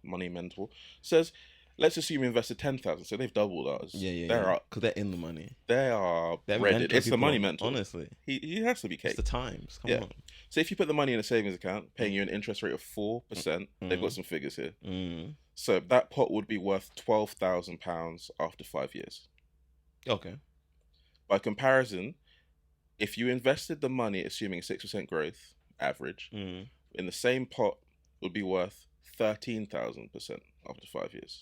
Money Mentor says, let's assume you invested 10,000, so they've doubled ours. Yeah. Because they're in the money. They are breaded. It's the Money Mentor. Honestly, he has to be cake. It's the times. Come on. So if you put the money in a savings account, paying you an interest rate of 4%, they've got some figures here. So that pot would be worth £12,000 after 5 years. Okay. By comparison, if you invested the money assuming 6% growth average, in the same pot would be worth 13,000% after 5 years.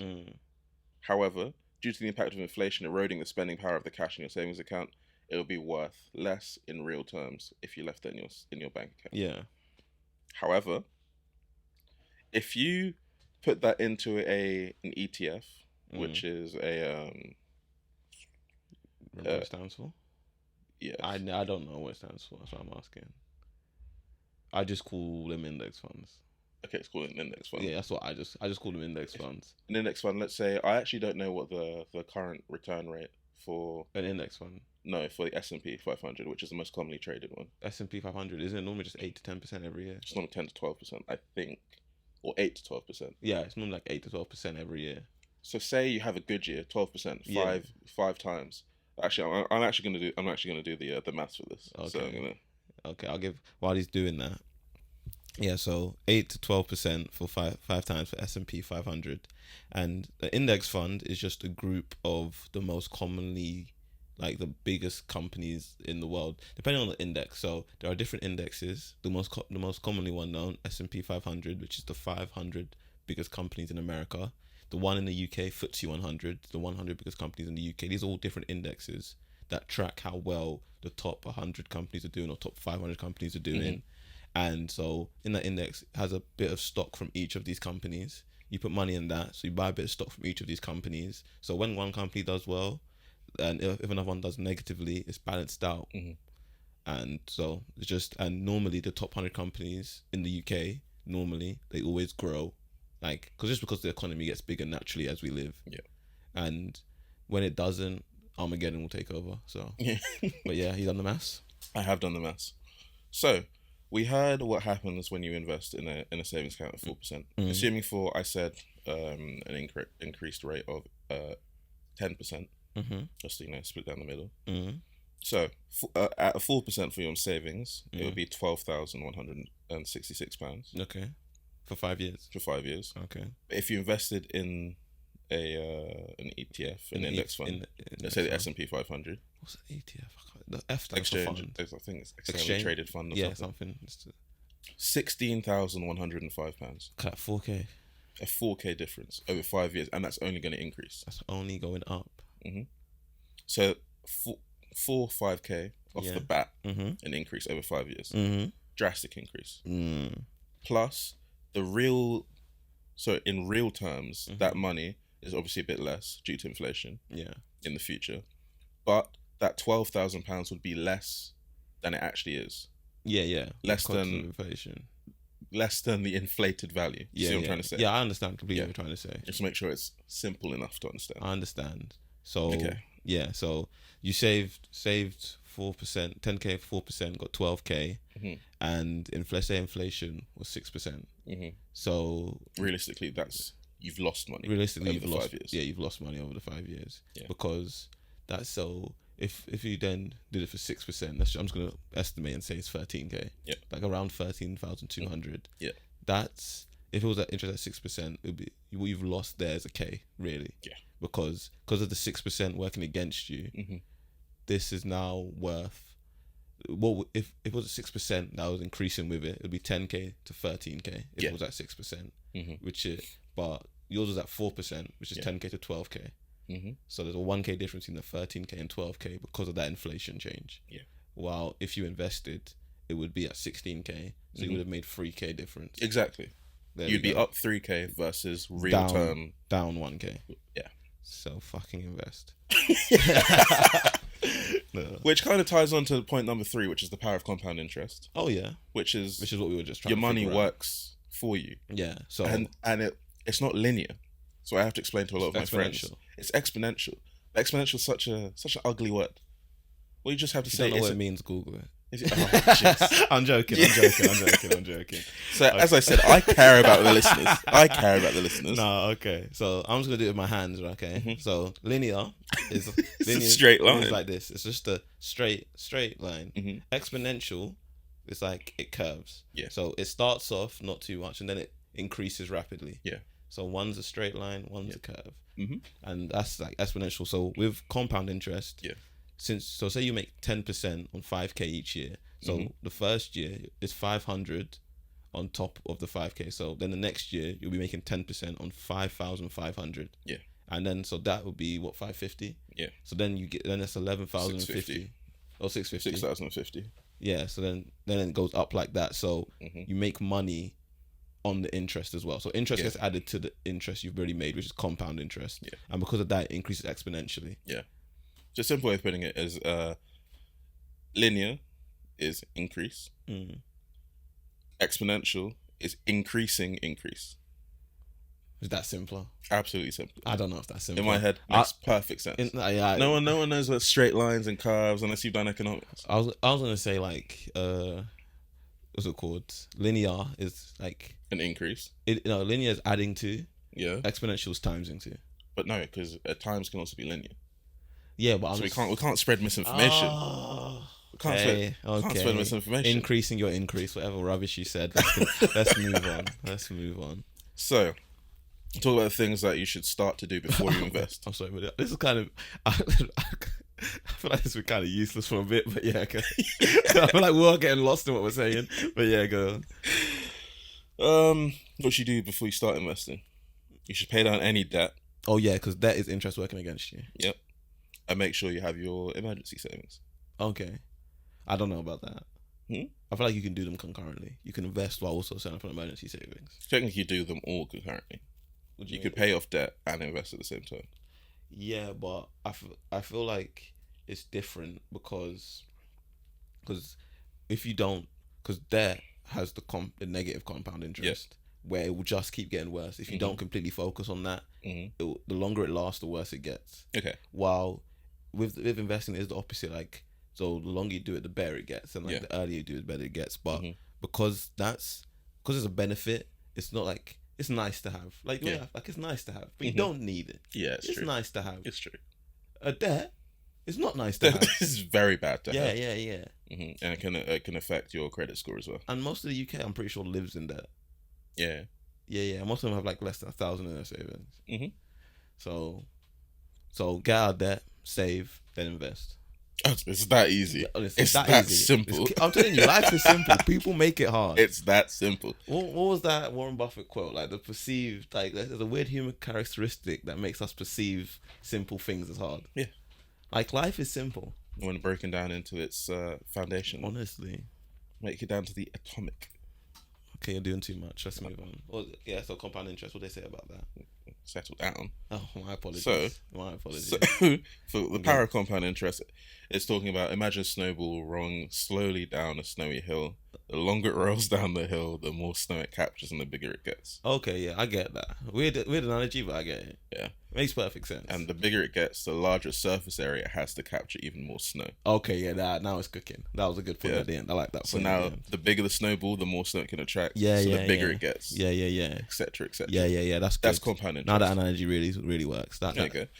However, due to the impact of inflation eroding the spending power of the cash in your savings account, it will be worth less in real terms if you left it in your bank account. Yeah. However, if you put that into an ETF, which is a Remember what it stands for? Yeah. I don't know what it stands for. That's what I'm asking. I just call them index funds. Okay, it's called an index fund. Yeah, that's what I just call them index funds. An index fund. Let's say I actually don't know what the current return rate for an index fund. No, for the S&P 500, which is the most commonly traded one. S&P 500 isn't it normally just 8 to 10% every year? It's normally 10 to 12%, I think, or 8 to 12%. Yeah, it's normally like 8 to 12% every year. So say you have a good year, 12%, five times. Actually, I'm actually gonna do the maths for this. Okay. So Okay, I'll give while he's doing that. Yeah, so 8 to 12% for five times for S&P 500, and the index fund is just a group of the most commonly, like the biggest companies in the world, depending on the index. So there are different indexes. The most commonly one known, S&P 500, which is the 500 biggest companies in America. The one in the UK, FTSE 100, the 100 biggest companies in the UK. These are all different indexes that track how well the top 100 companies are doing or top 500 companies are doing. And so in that index, it has a bit of stock from each of these companies. You put money in that, so you buy a bit of stock from each of these companies. So when one company does well, and if another one does negatively, it's balanced out. And so it's just, and normally the top 100 companies in the UK, normally they always grow, like, because the economy gets bigger naturally as we live. Yeah. And when it doesn't, Armageddon will take over. So, but yeah, you done the maths? I have done the maths. So we heard what happens when you invest in a savings account at 4%. Assuming for, I said, an increased rate of 10%. Just so you know, split down the middle. So at a 4% for your savings, it would be £12,166. Okay. For 5 years. For 5 years. Okay. But if you invested in an ETF, an index fund, let's say the S&P 500. What's an ETF? The F stands exchange. for fund. I think it's exchange traded fund. Or something. £16,105. Cut 4K. A 4K difference over 5 years, and that's only going to increase. That's only going up. So 5K off the bat, an increase over 5 years, drastic increase. Plus in real terms, that money is obviously a bit less due to inflation. In the future, but that £12,000 would be less than it actually is. Less than inflation. Less than the inflated value. You see what I'm trying to say? Yeah, I understand completely what you're trying to say. Just make sure it's simple enough to understand. I understand. So so you saved 4%, 10K, 4%, got 12K, and inflation was 6%. So realistically, you've lost money. Realistically, you've lost 5 years. Yeah, you've lost money over the 5 years because that's so. If you then did it for 6%, I'm just gonna estimate and say it's 13K. Like around 13,200. That's if it was at interest at 6%, it'd be what you've lost there is a K, really. Because of the 6% working against you, this is now worth. Well, if it was at 6% that was increasing with it, it'd be 10K to 13K if it was at 6%. But yours was at 4%, which is 10K to 12K. So there's a 1K difference in the 13K and 12K because of that inflation change. While if you invested, it would be at 16K, so you would have made 3K difference. Exactly. You'd be up 3K versus real term down 1K. So fucking invest. Which kind of ties on to point number 3, which is the power of compound interest. Oh yeah. Which is what we were just trying. Your money works for you. So and it's not linear. So I have to explain to a lot of my friends. It's exponential. Exponential is such an ugly word. Well, you just have to say. Don't know what it means. Google it. I'm joking. I'm joking. So as I said, I care about the listeners. No, okay. So I'm just gonna do it with my hands, okay? So linear is a straight line. It's like this. It's just a straight line. Exponential is like it curves. So it starts off not too much, and then it increases rapidly. So one's a straight line, one's a curve, and that's like exponential. So with compound interest, say you make 10% on 5K each year. So the first year is 500 on top of the 5K. So then the next year you'll be making 10% on 5,500. And then so that would be what, 550. So then it's 11,050 or 650. 6,050. So then it goes up like that. So you make money on the interest as well. So interest gets added to the interest you've already made, which is compound interest. And because of that, it increases exponentially. So a simple way of putting it is linear is increase. Exponential is increasing increase. Is that simpler? Absolutely simple. I don't know if that's simple. In my head, makes perfect sense. No one knows what straight lines and curves unless you've done economics. I was gonna say like what's it called? Linear is like an increase. Linear is adding to. Exponential is timesing to. But no, because times can also be linear. But we can't spread misinformation. We can't spread misinformation. Increasing your increase, whatever rubbish you said. Let's move on. So, talk about the things that you should start to do before you invest. I'm sorry, but this is kind of. I feel like this was kind of useless for a bit, but okay. I feel like we're all getting lost in what we're saying, but go on. What should you do before you start investing? You should pay down any debt. Oh yeah, because debt is interest working against you. Yep. And make sure you have your emergency savings. Okay. I don't know about that. I feel like you can do them concurrently. You can invest while also setting up an emergency savings. Technically, you do them all concurrently. You could pay off debt and invest at the same time. Yeah, but I feel like it's different because if you don't, because debt has the negative compound interest where it will just keep getting worse. If you don't completely focus on that, the longer it lasts, the worse it gets. Okay. While with investing, it's the opposite. Like, so the longer you do it, the better it gets, and the earlier you do it, the better it gets. But because it's a benefit. It's not like it's nice to have. Like it's nice to have, but you don't need it. Yeah, it's true. nice to have. It's true. A debt is not nice to have. This is very bad to have. Yeah. Mm-hmm. And it can affect your credit score as well. And most of the UK, I'm pretty sure, lives in debt. Yeah. Yeah. Most of them have like less than 1,000 in their savings. Mm-hmm. So get out of debt, save, then invest. It's that easy. Honestly, it's that simple. I'm telling you, life is simple. People make it hard. It's that simple. What was that Warren Buffett quote? Like the perceived, like there's a weird human characteristic that makes us perceive simple things as hard. Yeah. Like life is simple. When broken down into its foundation. Honestly. Make it down to the atomic. Okay, you're doing too much. Let's move on. So compound interest. What do they say about that? Settle down. Oh, my apologies. My apologies. So for the power of compound interest, it's talking about, imagine a snowball rolling slowly down a snowy hill. The longer it rolls down the hill, the more snow it captures and the bigger it gets. Okay, yeah, I get that. Weird analogy, but I get it. Yeah. Makes perfect sense. And the bigger it gets, the larger surface area it has to capture even more snow. Okay, yeah, now it's cooking. That was a good point at the end. I like that. So now, the bigger the snowball, the more snow it can attract. So the bigger it gets. Yeah. Etc. Yeah. That's compound interest. Now that analogy really works.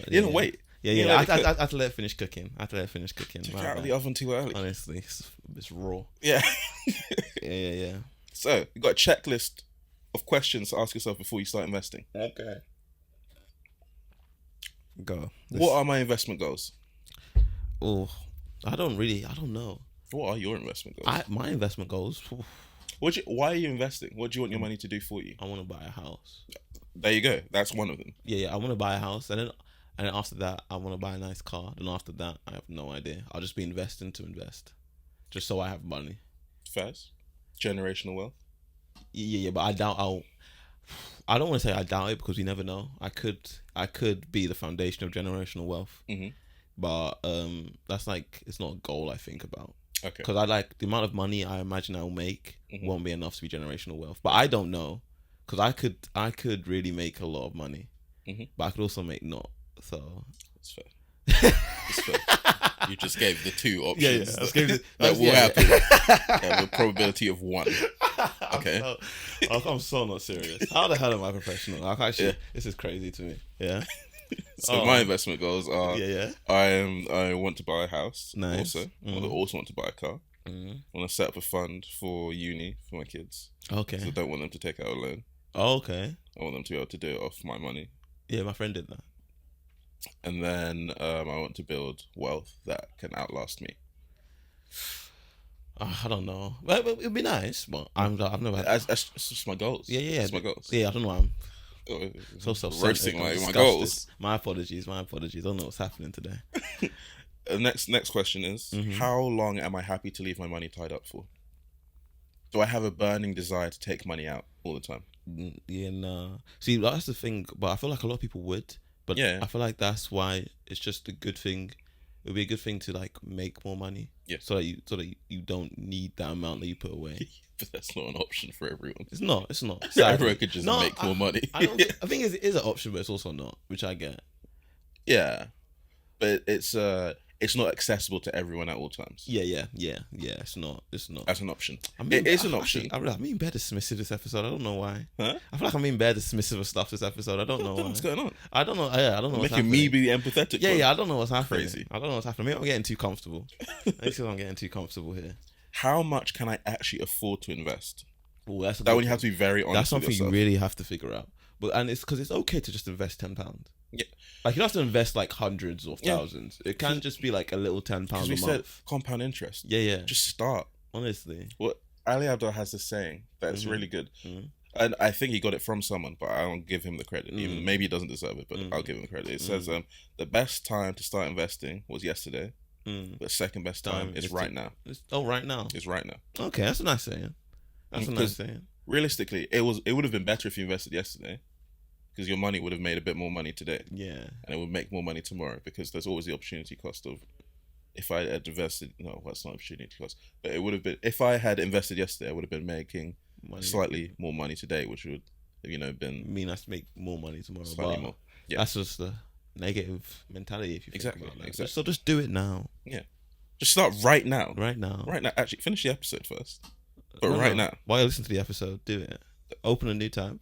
You know, wait. Yeah. I have to let it finish cooking. Take it out of the oven too early. Honestly, it's raw. Yeah. Yeah. So, you got a checklist of questions to ask yourself before you start investing. Okay. Go. What are my investment goals? Oh, I don't know. What are your investment goals? My investment goals. Why are you investing? What do you want your money to do for you? I want to buy a house. There you go. That's one of them. Yeah. I want to buy a house, and then after that, I want to buy a nice car. Then after that, I have no idea. I'll just be investing to invest, just so I have money. First, generational wealth. Yeah, but I doubt I don't want to say I doubt it because you never know. I could be the foundation of generational wealth, but that's like, it's not a goal I think about. Okay. Because I like the amount of money I imagine I'll make won't be enough to be generational wealth. But I don't know, because I could really make a lot of money, but I could also make not. So it's fair. It's fair. You just gave the two options that will happen. Yeah, with a probability of 1. Okay. I'm so not serious. How the hell am I professional? This is crazy to me. Yeah. So my investment goals are I want to buy a house. Nice. Also, I also want to buy a car. I want to set up a fund for uni for my kids. Okay. So I don't want them to take out a loan. Okay. I want them to be able to do it off my money. Yeah, my friend did that. And then I want to build wealth that can outlast me. I don't know. Well, it'd be nice, but I've never. That's just my goals. Yeah. That's my goals. Yeah, I don't know. I'm so roasting my goals. My apologies. I don't know what's happening today. The next question is: how long am I happy to leave my money tied up for? Do I have a burning desire to take money out all the time? Yeah, no. See, that's the thing. But I feel like a lot of people would. But I feel like that's why it's just a good thing. It would be a good thing to like make more money. Yeah. So that you don't need that amount that you put away. But that's not an option for everyone. It's not. Everyone could just make more money. I think it is an option, but it's also not, which I get. Yeah. But it's not accessible to everyone at all times. Yeah. It's not. That's an option. It is an option. I'm being bare dismissive this episode. I don't know why. Huh? I feel like I'm being bare dismissive of stuff this episode. I don't know what's going on. I don't know. Yeah, I don't know. Making me be empathetic. Yeah. I don't know what's happening. Crazy. I don't know what's happening. Maybe I'm getting too comfortable. I'm getting too comfortable here. How much can I actually afford to invest? Ooh, that one you have to be very honest. That's something with yourself. You really have to figure out. And it's because it's okay to just invest £10. Yeah. Like, you don't have to invest like hundreds or thousands. It can just be like a little £10 a month. Said compound interest. Yeah. Just start. Honestly. Well, Ali Abdaal has this saying that's really good. And I think he got it from someone, but I don't give him the credit. Even maybe he doesn't deserve it, but I'll give him the credit. It says the best time to start investing was yesterday. The second best time is right now. Right now? It's right now. Okay, that's a nice saying. Realistically, it would have been better if you invested yesterday, because your money would have made a bit more money today. Yeah. And it would make more money tomorrow, because there's always the opportunity cost of, if I had invested, no, that's not opportunity cost, but it would have been, if I had invested yesterday, I would have been making slightly more money today, which would, been mean I have to make more money tomorrow. Slightly more. Yeah. That's just the negative mentality if you think about that. Exactly. So just do it now. Yeah. Just start right now. Right now. Actually, finish the episode first. But right now, while you listen to the episode, do it. Open a new tab.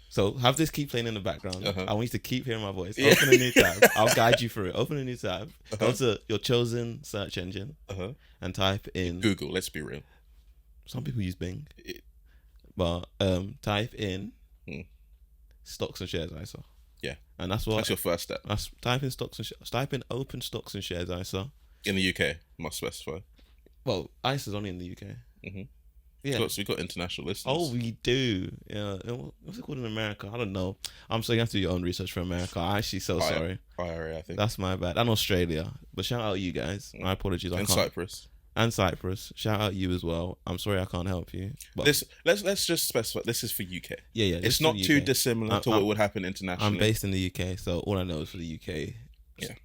So have this keep playing in the background. I want you to keep hearing my voice. Open a new tab. I'll guide you through it. Open a new tab. Go to your chosen search engine and type in Google. Let's be real. Some people use Bing, but type in stocks and shares ISA. Yeah, and that's your first step. Type in stocks and shares. Type in open stocks and shares ISA. In the UK, must specify. Well, ISA's only in the UK. Yeah, so we got international listeners. Oh, we do. Yeah, what's it called in America? I don't know. I'm sorry, you have to do your own research for America. I'm actually sorry. IRA, I think. That's my bad. And Australia, but shout out you guys. My apologies. And Cyprus. And Cyprus. Shout out you as well. I'm sorry I can't help you. But let's just specify. This is for UK. Yeah. It's not too dissimilar to what would happen internationally. I'm based in the UK, so all I know is for the UK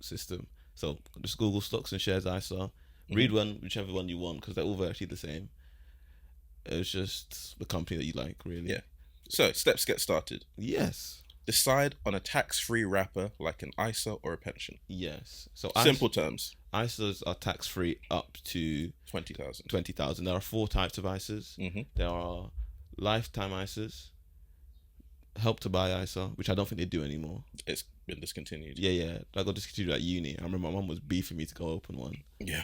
system. So just Google stocks and shares ISA. Read whichever one you want, because they're all virtually the same. It's just the company that you like, really. Yeah. So steps get started. Yes. Decide on a tax-free wrapper like an ISA or a pension. Yes. So simple terms. ISAs are tax-free up to 20,000. 20,000. There are 4 types of ISAs. There are lifetime ISAs, help to buy ISA, which I don't think they do anymore. It's been discontinued. Yeah. I got discontinued at uni. I remember my mum was beefing me to go open one. Yeah.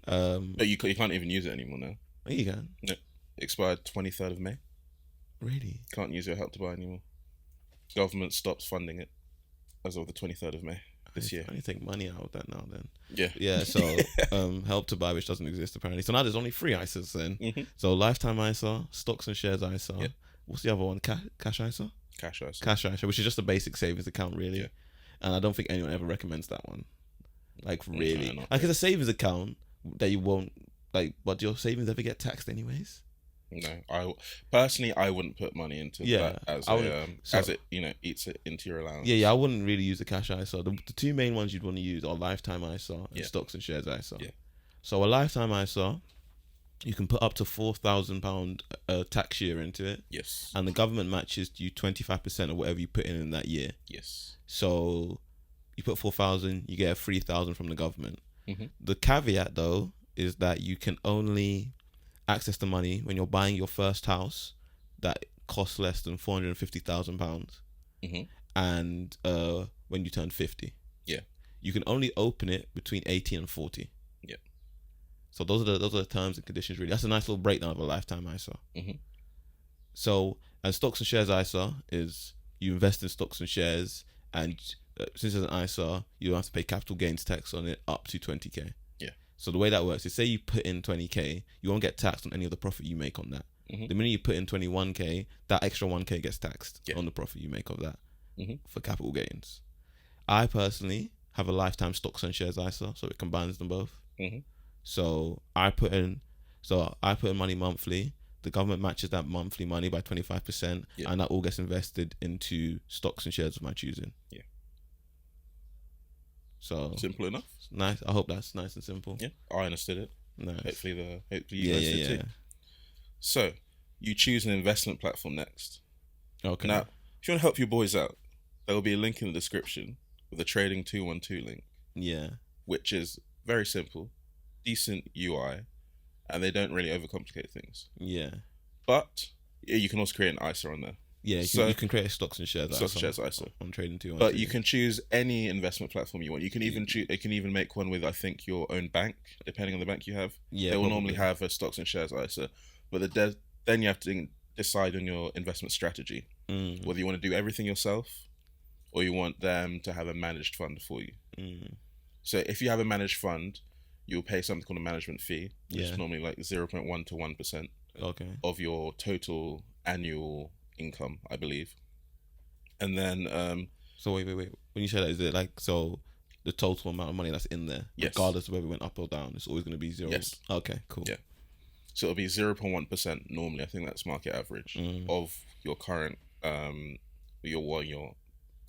But you can't even use it anymore now. Oh, you can. No. Expired 23rd of May. Really? Can't use your help to buy anymore. Government stops funding it as of the 23rd of May this year. I need to take money out of that now then. Yeah. So help to buy, which doesn't exist apparently. So now there's only 3 ISAs then. So lifetime ISA, stocks and shares ISA. Yeah. What's the other one? Cash ISA? Cash ISA. Cash ISA, which is just a basic savings account really. Yeah. And I don't think anyone ever recommends that one. Like really. No, like it's a savings account that you won't but your savings ever get taxed anyways? No, I wouldn't put money into that as it eats it into your allowance. Yeah, I wouldn't really use the cash ISA. The 2 main ones you'd want to use are lifetime ISA and stocks and shares ISA. Yeah. So a lifetime ISA, you can put up to £4,000 tax year into it. Yes. And the government matches you 25% of whatever you put in that year. Yes. So you put 4,000, you get 3,000 from the government. The caveat though is that you can only access the money when you're buying your first house that costs less than £450,000 and when you turn 50. Yeah. You can only open it between 18 and 40. Yeah. So those are the terms and conditions really. That's a nice little breakdown of a lifetime ISA. So, and stocks and shares ISA is you invest in stocks and shares, and since it's an ISA, you don't have to pay capital gains tax on it up to 20k. So the way that works is, say you put in 20k, you won't get taxed on any of the profit you make on that. The minute you put in 21k, that extra 1k gets taxed on the profit you make of that for capital gains. I personally have a lifetime stocks and shares ISA, so it combines them both. So I put in money monthly. The government matches that monthly money by 25%, and that all gets invested into stocks and shares of my choosing. Yeah. So simple enough. Nice. I hope that's nice and simple. Yeah, I understood it. Nice. Hopefully you guys did too. So you choose an investment platform next. Okay. Now, if you want to help your boys out, there will be a link in the description with a Trading 212 link. Yeah. Which is very simple, decent UI, and they don't really overcomplicate things. Yeah. But you can also create an ISA on there. Yeah, you can create a stocks and shares ISA on Trading 212. But you can choose any investment platform you want. You can even make one with, I think, your own bank, depending on the bank you have. Yeah, they will normally have a stocks and shares ISA, but then you have to decide on your investment strategy, whether you want to do everything yourself or you want them to have a managed fund for you. So if you have a managed fund, you'll pay something called a management fee, which is normally like 0.1 to 1% of your total annual income, I believe. And then so wait, when you say that, is it like, so the total amount of money that's in there, regardless of whether it went up or down, it's always going to be 0? Yes. Okay, cool. Yeah, so it'll be 0.1% normally. I think that's market average of your current your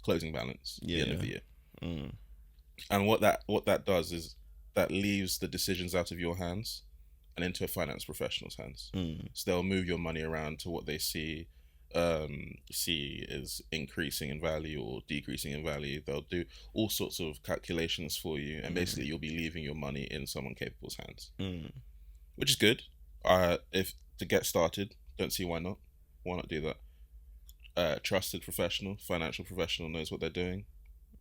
closing balance at the end of the year. And what that does is that leaves the decisions out of your hands and into a finance professional's hands. So they'll move your money around to what they see is increasing in value or decreasing in value. They'll do all sorts of calculations for you, and basically you'll be leaving your money in someone capable's hands, which is good. If to get started, don't see why not. Why not do that? Trusted professional, financial professional knows what they're doing.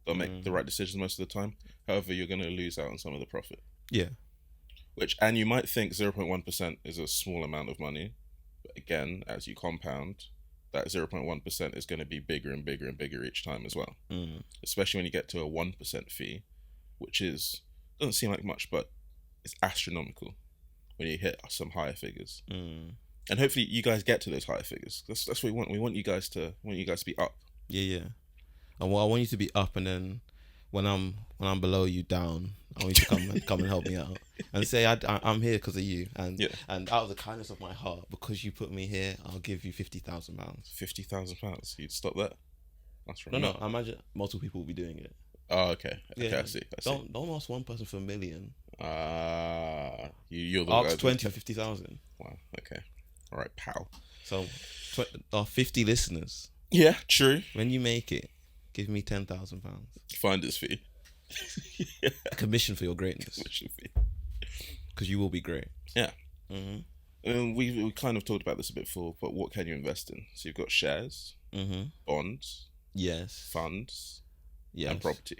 They'll make the right decisions most of the time. However, you're going to lose out on some of the profit. Yeah. And you might think 0.1% is a small amount of money, but again, as you compound, that 0.1% is going to be bigger and bigger and bigger each time as well. Especially when you get to a 1% fee, which doesn't seem like much, but it's astronomical when you hit some higher figures. And hopefully you guys get to those higher figures. That's what we want. We want you guys to be up. Yeah. And I want you to be up, and then when I'm below you, down, I want you to come and help me out and say I'm here because of you, and out of the kindness of my heart, because you put me here, I'll give you £50,000. £50,000. You'd stop that? That's right. No. I imagine multiple people will be doing it. Oh, okay. I see. Don't ask one person for $1 million. You're the ask 20 for 50,000. Wow. Okay. All right, pal. So, our 50 listeners. Yeah, true. When you make it, give me £10,000. Finder's fee. Yeah. Commission for your greatness. Commission fee. Because you will be great. Yeah. We kind of talked about this a bit before, but what can you invest in? So you've got shares, bonds, yes, funds, yes, and property.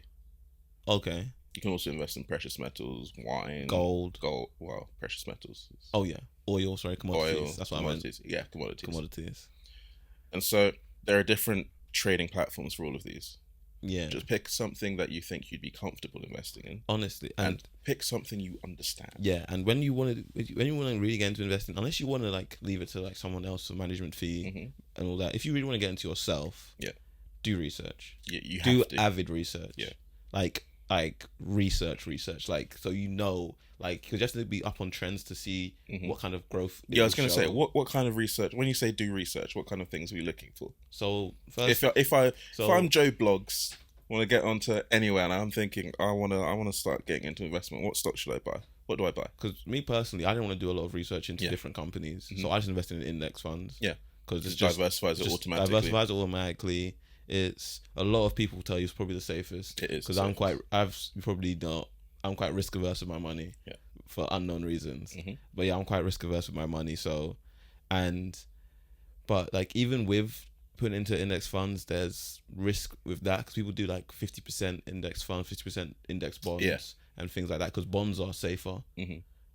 Okay. You can also invest in precious metals, wine, gold. Well, precious metals. Oh yeah, oil. Sorry, commodities. Oil, that's what commodities. I meant. Yeah, commodities. Commodities. And so there are different trading platforms for all of these. Yeah. Just pick something that you think you'd be comfortable investing in. Honestly, and pick something you understand. Yeah, and when you want to really get into investing, unless you want to like leave it to like someone else for management fee and all that, if you really want to get into yourself, do research. Yeah, you do have to. avid research. Yeah, like research, like so like because you have to be up on trends to see what kind of growth. Yeah, I was going to say what kind of research. When you say do research, what kind of things are you looking for? So first, if I'm Joe Blogs, want to get onto anywhere, and I'm thinking I want to start getting into investment. What stock should I buy? What do I buy? Because me personally, I didn't want to do a lot of research into different companies, so I just invested in index funds. Yeah, because it diversifies it automatically. It's a lot of people tell you it's probably the safest. It is because I'm quite risk averse with my money. Yeah, for unknown reasons. But yeah, I'm quite risk averse with my money. So, but like even with putting into index funds, there's risk with that because people do like 50% index funds, 50% index bonds, and things like that because bonds are safer.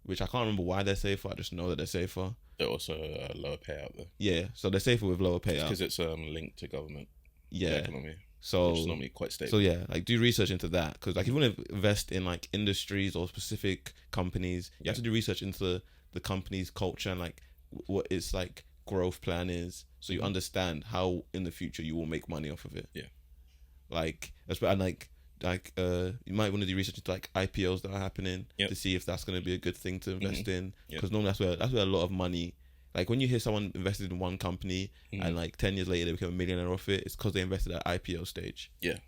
Which I can't remember why they're safer. I just know that they're safer. They're also lower payout though. Yeah, so they're safer with lower payout because it's linked to government. Economy. So which is normally quite stable. So yeah, like do research into that because like if you want to invest in like industries or specific companies, you have to do research into the company's culture and like what its like growth plan is, so you understand how in the future you will make money off of it. Yeah, like and like you might want to do research into like IPOs that are happening to see if that's going to be a good thing to invest in because normally that's where a lot of money. Like when you hear someone invested in one company and like 10 years later they become a millionaire off it, it's because they invested at IPO stage. Yeah.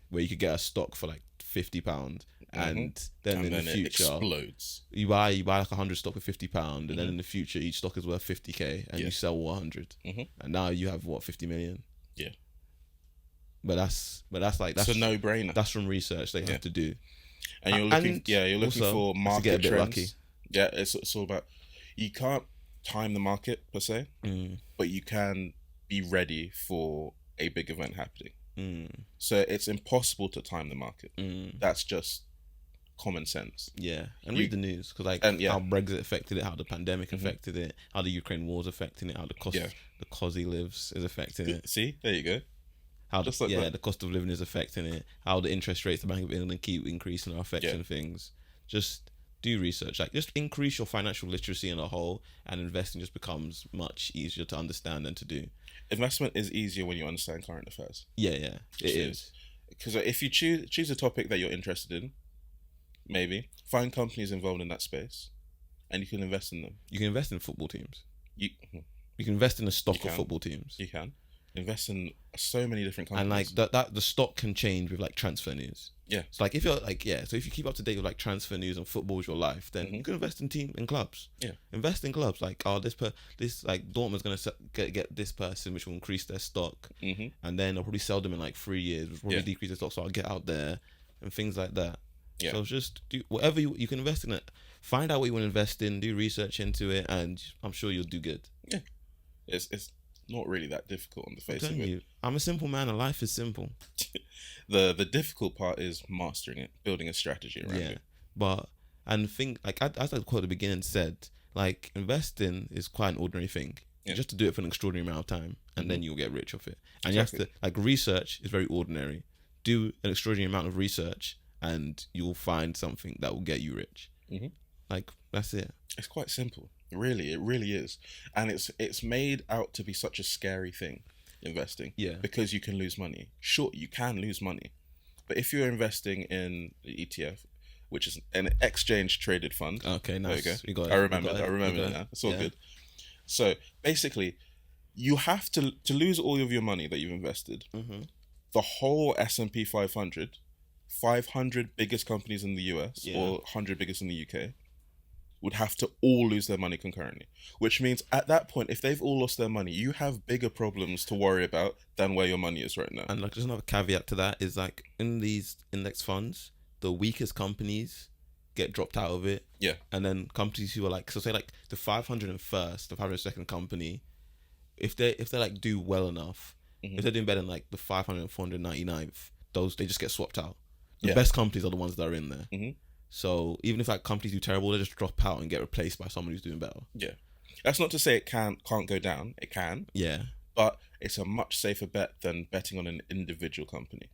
Where you could get a stock for like £50 and then in the future it explodes. You buy like 100 stock for £50 and then in the future each stock is worth 50k and you sell 100 and now you have what 50 million. Yeah. But that's a no-brainer. That's from research they have to do. And you're looking for market trends. Lucky. Yeah, it's all about you can't time the market per se, but you can be ready for a big event happening. So it's impossible to time the market. That's just common sense. Yeah, and read the news because how Brexit affected it, how the pandemic affected it, how the Ukraine war's affecting it, how the cost he lives is affecting it. See, there you go. How the cost of living is affecting it, how the interest rates the Bank of England keep increasing are affecting things. Just do research, like just increase your financial literacy in a whole, and investing just becomes much easier to understand and to do. Investment is easier when you understand current affairs. Yeah, it is. Because if you choose a topic that you're interested in, maybe find companies involved in that space, and you can invest in them. You can invest in football teams. You can invest in a stock of football teams. You can invest in so many different companies, and like that the stock can change with like transfer news. Yeah, so like if you're like so if you keep up to date with like transfer news and football is your life, then you can invest in clubs. Yeah, invest in clubs like this like Dortmund's gonna get this person, which will increase their stock, and then I'll probably sell them in like 3 years, which will probably decrease their stock, so I'll get out there and things like that. Yeah, so just do whatever you can invest in it. find out what you want to invest in, do research into it, and I'm sure you'll do good. Yeah, it's not really that difficult on the face of it. I'm a simple man, and life is simple. The difficult part is mastering it, building a strategy around it. But and think like as I quote at the beginning said, like investing is quite an ordinary thing. You just to do it for an extraordinary amount of time, and then you'll get rich off it. And you have to like research is very ordinary. Do an extraordinary amount of research, and you'll find something that will get you rich. Like that's it. It's quite simple. It really is. And it's made out to be such a scary thing, investing. Yeah. Because you can lose money. Sure, you can lose money. But if you're investing in the ETF, which is an exchange traded fund. Okay, nice. There you go. I remember it now. It's all good. So basically, you have to lose all of your money that you've invested. The whole S&P 500 biggest companies in the US or 100 biggest in the UK would have to all lose their money concurrently, which means at that point, if they've all lost their money, you have bigger problems to worry about than where your money is right now. And like, just another caveat to that is like in these index funds, the weakest companies get dropped out of it. Yeah. And then companies who are like, so say like the 501st, the 502nd company, if they like do well enough, if they're doing better than like the 500 and 499th, those, they just get swapped out. The best companies are the ones that are in there. So even if like companies do terrible, they just drop out and get replaced by someone who's doing better. Yeah. That's not to say it can't go down. It can. Yeah. But it's a much safer bet than betting on an individual company.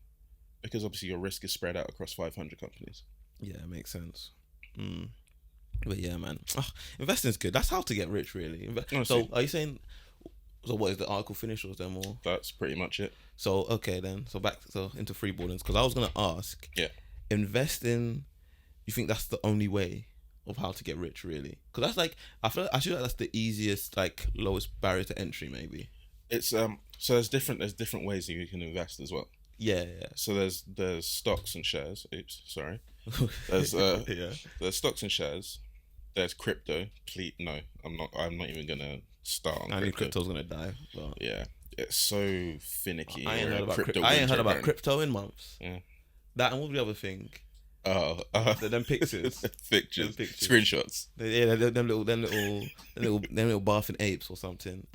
Because obviously your risk is spread out across 500 companies. Yeah, it makes sense. But yeah, man. Investing is good. That's how to get rich, really. So are you saying... So what, is the article finished or is there more? That's pretty much it. So, okay then. So back into freeboardings. Because I was going to ask... Yeah. Investing... You think that's the only way of how to get rich, really? Because that's like, I feel like that's the easiest, like, lowest barrier to entry, maybe. It's so there's different ways that you can invest as well. Yeah. So there's stocks and shares. Oops, sorry. There's there's stocks and shares. There's crypto. No, I'm not even gonna start on. I knew crypto's gonna die. But... Yeah, it's so finicky. I ain't heard about crypto in months. Yeah. That and what was the other thing? Them pictures, screenshots. Them little bathing apes or something.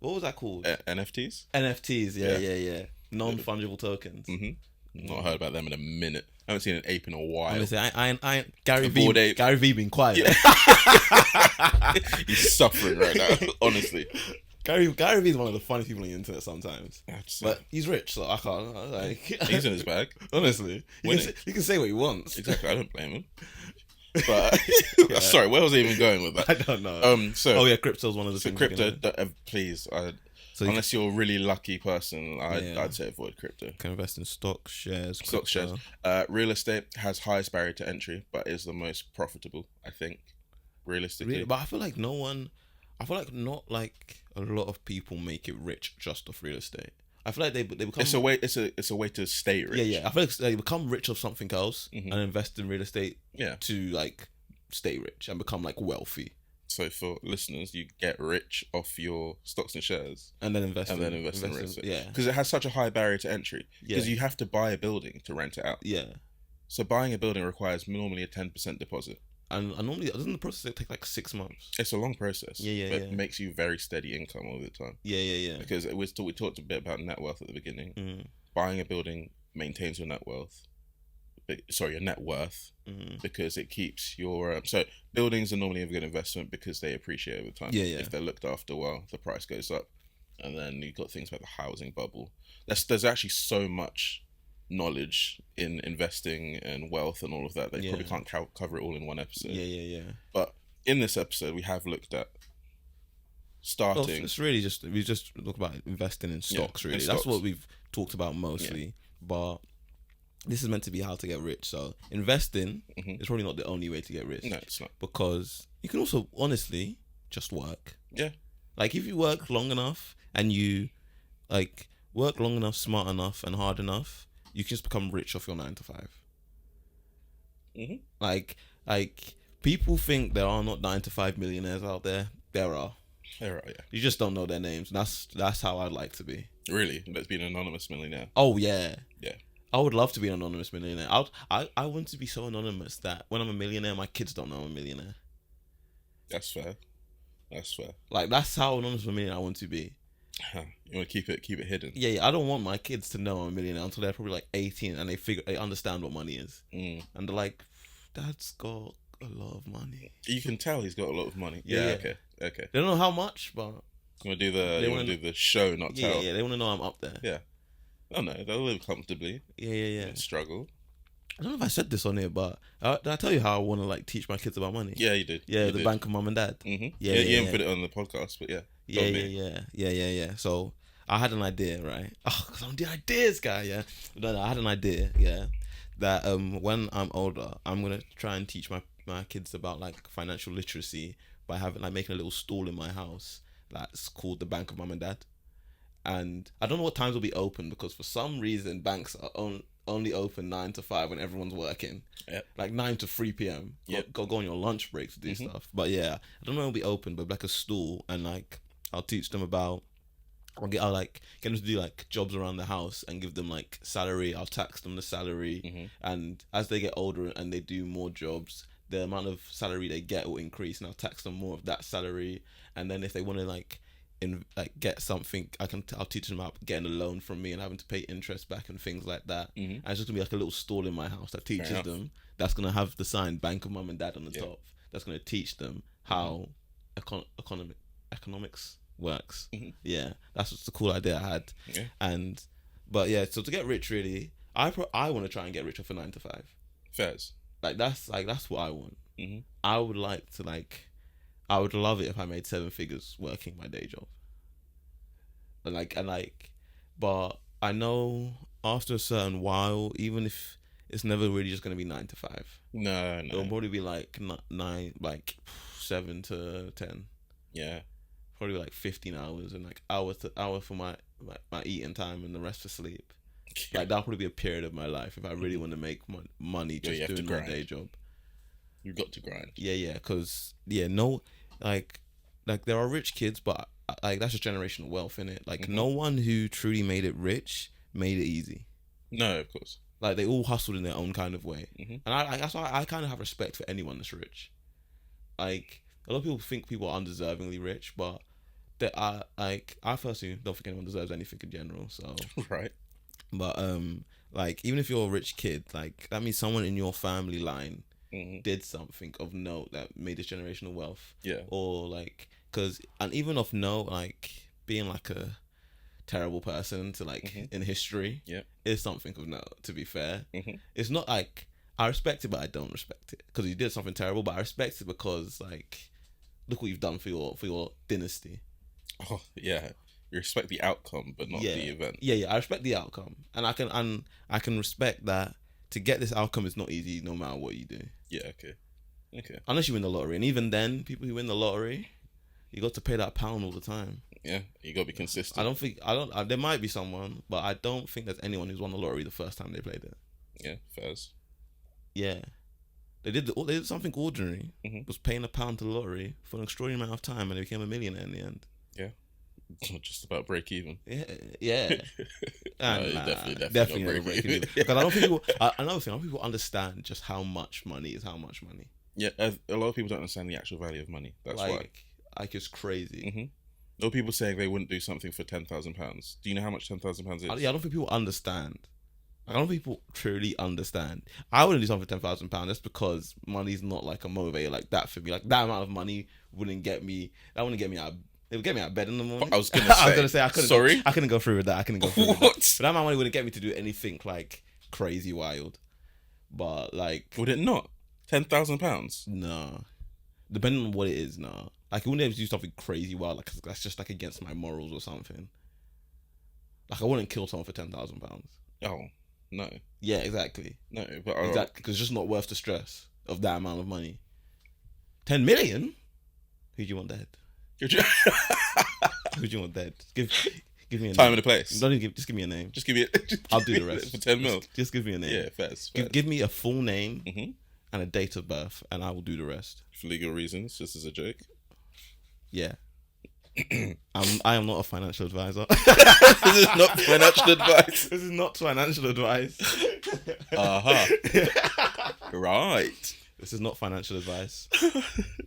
What was that called? NFTs. NFTs. Yeah. Non-fungible tokens. Not heard about them in a minute. I haven't seen an ape in a while. Honestly, I Gary V being quiet. Yeah. He's suffering right now. Honestly. Gary V is one of the funniest people on the internet sometimes. But he's rich, so I can't. Like, he's in his bag. Honestly. He can say what he wants. Exactly, I don't blame him. But, sorry, where was I even going with that? I don't know. Crypto's one of the things. Crypto, please, unless you're a really lucky person, I'd say avoid crypto. Can invest in stocks, shares, shares. Real estate has highest barrier to entry, but is the most profitable, I think, realistically. Really? But I feel like not like a lot of people make it rich just off real estate. I feel like they become... It's a way to stay rich. Yeah. I feel like they become rich off something else and invest in real estate to like stay rich and become like wealthy. So for listeners, you get rich off your stocks and shares, and then invest in real estate. Yeah, because it has such a high barrier to entry. Because you have to buy a building to rent it out. Yeah. So buying a building requires normally a 10% deposit. And normally, doesn't the process take like 6 months? It's a long process. But it makes you very steady income all the time. Yeah. Because we talked a bit about net worth at the beginning. Buying a building maintains your net worth. Your net worth, because it keeps your... so buildings are normally a good investment because they appreciate over time. Yeah. If they're looked after well, the price goes up. And then you've got things like the housing bubble. There's actually so much knowledge in investing and wealth and all of that. They probably can't cover it all in one episode. Yeah. But in this episode, we have looked at starting... it's really just... We just look about investing in stocks, really. That's what we've talked about mostly. Yeah. But... this is meant to be how to get rich. So investing is probably not the only way to get rich. No, it's not. Because you can also, honestly, just work. Yeah. Like if you work long enough and you work long enough, smart enough and hard enough, you can just become rich off your 9 to 5. Like people think there are not 9 to 5 millionaires out there. There are. Yeah. You just don't know their names. That's how I'd like to be. Really? Let's be an anonymous millionaire. Oh, yeah. Yeah. I would love to be an anonymous millionaire. I want to be so anonymous that when I'm a millionaire, my kids don't know I'm a millionaire. That's fair. Like, that's how anonymous of a millionaire I want to be. You want to keep it hidden. Yeah, I don't want my kids to know I'm a millionaire until they're probably like 18 and they understand what money is. And they're like, Dad's got a lot of money. You can tell he's got a lot of money. Yeah. Okay. They don't know how much, but you want to do the show, not tell. Yeah, they want to know I'm up there. Yeah. Oh no, they'll live comfortably. Yeah. Struggle. I don't know if I said this on here, but did I tell you how I want to like teach my kids about money? Yeah, you did. Yeah, you the did. bank of mum and dad. You didn't put it on the podcast, but yeah. Yeah. So I had an idea, right? Oh, because I'm the ideas guy, yeah. No, I had an idea, yeah, that when I'm older, I'm gonna try and teach my kids about like financial literacy by making a little stall in my house that's called the Bank of Mum and Dad. And I don't know what times will be open because for some reason banks are only open 9 to 5 when everyone's working. Yep. Like 9 to 3 p.m. Yep. Go on your lunch break to do stuff. But yeah, I don't know when it'll be open, but like a stall, and like I'll teach them about. I'll get them to do like jobs around the house and give them like salary. I'll tax them the salary, and as they get older and they do more jobs, the amount of salary they get will increase, and I'll tax them more of that salary. And then if they want to get something, I'll teach them about getting a loan from me and having to pay interest back and things like that. And it's just gonna be like a little stall in my house that teaches them. That's gonna have the sign Bank of Mum and Dad on the top. That's gonna teach them how economics works. Yeah, that's just a cool idea I had. So to get rich, really, I want to try and get rich off a 9 to 5. Fairs. That's what I want. I would like to I would love it if I made 7 figures working my day job. But I know after a certain while, even if it's never really just gonna be 9 to 5. No. It'll probably be like 7 to 10. Yeah. Probably like 15 hours and like hour for my eating time and the rest for sleep. Like that'll probably be a period of my life if I really want to make money just doing my day job. You've got to grind. Yeah, because there are rich kids, but that's just generational wealth, innit? Like no one who truly made it rich made it easy. No, of course. Like they all hustled in their own kind of way, and that's why I kind of have respect for anyone that's rich. Like a lot of people think people are undeservingly rich, but I personally don't think anyone deserves anything in general. So right. But even if you're a rich kid, like that means someone in your family line did something of note that made this generational wealth. Yeah. Or and even of note, being like a terrible person to in history is something of note, to be fair. It's not like I respect it, but I don't respect it because you did something terrible, but I respect it because look what you've done for your dynasty. Oh yeah. You respect the outcome, but not the event. Yeah. I respect the outcome, and I can respect that. To get this outcome is not easy, no matter what you do. Yeah, okay. Unless you win the lottery, and even then, people who win the lottery, you got to pay that pound all the time. Yeah, you got to be consistent. There might be someone, but I don't think there's anyone who's won the lottery the first time they played it. Yeah, fairs. Yeah, they did something ordinary. Was paying £1 to the lottery for an extraordinary amount of time, and they became a millionaire in the end. Yeah. Just about break even. Yeah. Definitely not break even. Because I don't think another thing, I don't think people understand just how much money is how much money. Yeah, a lot of people don't understand the actual value of money. That's why. It's crazy. A lot of people saying they wouldn't do something for £10,000. Do you know how much £10,000 is? I don't think people understand. I don't think people truly understand. I wouldn't do something for £10,000 just because money's not like a motivator like that for me. Like that amount of money wouldn't get me. That wouldn't get me out. It would get me out of bed in the morning. I was gonna say. I couldn't go through with that. What? But that amount of money wouldn't get me to do anything crazy wild. But would it not? £10,000? No. Depending on what it is, no. I wouldn't be able to do something crazy wild. That's just against my morals or something. I wouldn't kill someone for £10,000. Oh no. Yeah, exactly. No, but exactly because it's just not worth the stress of that amount of money. 10 million? Who do you want dead? Who do you want dead? Give me a time name. and a place. Just give me a name. Just give me. I'll do the rest for 10 mil. Just give me a name. Yeah, fair. Give me a full name and a date of birth, and I will do the rest for legal reasons. Just as a joke. Yeah. I am not a financial advisor. This is not financial advice. This is not financial advice. Right. This is not financial advice.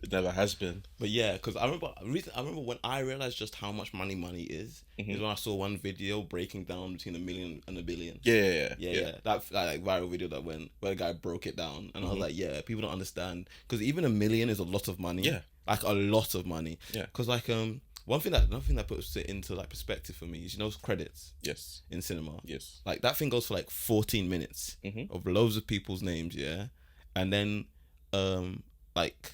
It never has been. But yeah, because I remember when I realized just how much money is when I saw one video breaking down between $1 million and $1 billion. Yeah. That like viral video that where the guy broke it down, and I was like, yeah, people don't understand, because even $1 million is a lot of money. Yeah, like a lot of money. Yeah, because like one thing that puts it into like perspective for me is, you know, credits. Yes. In cinema. Yes. Like that thing goes for like 14 minutes of loads of people's names. Yeah, and then like,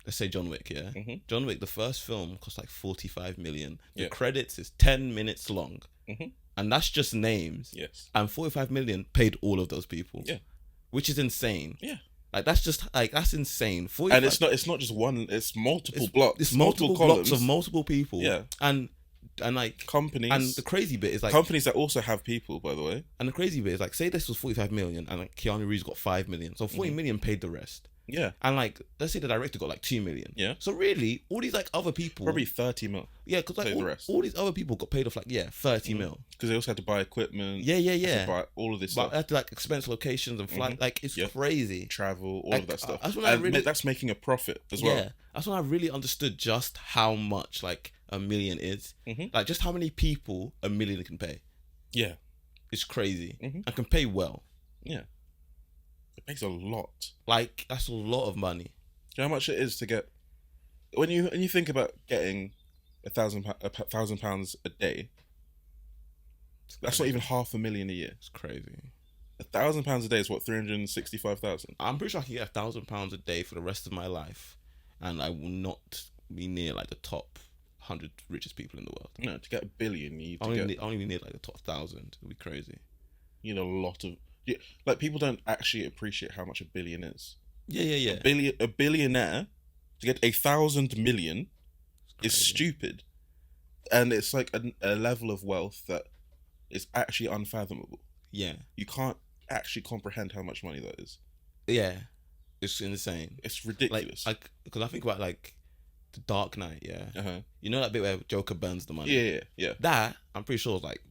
let's say John Wick. Yeah, John Wick, the first film cost like 45 million. The credits is 10 minutes long, and that's just names. Yes, and 45 million paid all of those people. Yeah, which is insane. Yeah. Like that's insane. 45, and it's not just one. It's multiple blocks. It's multiple blocks of multiple people. Yeah, and like companies. And the crazy bit is like companies that also have people, by the way. And the crazy bit is like, say this was 45 million, and like Keanu Reeves got 5 million, so 40 million paid the rest. Yeah, and like let's say the director got like 2 million. Yeah, so really all these like other people probably 30 mil. Yeah, because like all these other people got paid off like 30 mil, because they also had to buy equipment. Yeah. Had to buy all of this stuff. They had to like expense locations and flight. Like it's crazy. Travel, all of that stuff. That's when that's making a profit as well. Yeah, that's when I really understood just how much like $1 million is. Like just how many people $1 million can pay. Yeah, it's crazy. And can pay well. Yeah. It makes a lot. Like that's a lot of money. Do you know how much it is to get? When you think about getting £1,000 a day, that's not even $500,000 a year. It's crazy. £1,000 a day is what, 365,000. I'm pretty sure I can get £1,000 a day for the rest of my life, and I will not be near like the top 100 richest people in the world. No, to get $1 billion, you need I only need like the top 1,000. It'll be crazy. You need a lot of. Yeah, like people don't actually appreciate how much $1 billion is. Yeah. A billionaire to get 1,000 million is stupid, and it's like a level of wealth that is actually unfathomable. Yeah, you can't actually comprehend how much money that is. Yeah, it's insane. It's ridiculous. Like because I think about like The Dark Knight. Yeah, you know that bit where Joker burns the money. Yeah. That I'm pretty sure was like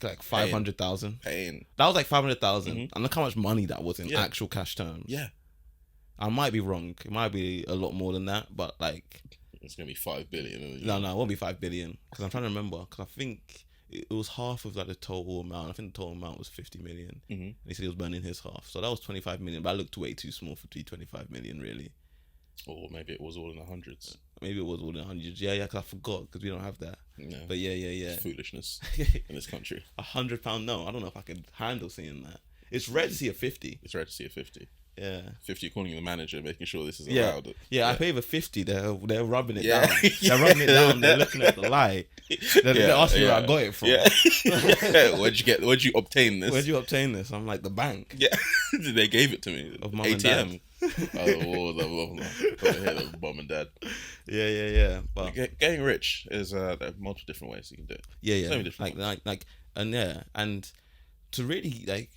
like 500,000. Pain. That was like 500,000. And look how much money that was in actual cash terms. Yeah, I might be wrong. It might be a lot more than that, but like it's gonna be 5 billion. No, it won't be 5 billion, because I'm trying to remember. Because I think it was half of like the total amount. I think the total amount was 50 million. And he said he was burning his half, so that was 25 million. But I looked way too small for 25 million, really. Or maybe it was all in the hundreds. Maybe it was all in the hundreds. Yeah, because I forgot, because we don't have that. No. But yeah. It's foolishness in this country. £100? No, I don't know if I could handle seeing that. It's rare to see a 50. It's rare to see a 50. Yeah. 50, calling the manager, making sure this is allowed. Yeah, I pay the 50. They're rubbing it down. They're rubbing it down. They're looking at the light. They're asking where I got it from. Yeah. Where'd you obtain this? Where'd you obtain this? I'm like, the bank. Yeah. They gave it to me. Of mum and dad. The mum and dad. Yeah. But getting rich is there are multiple different ways you can do it. Yeah. So many different ways. And to really like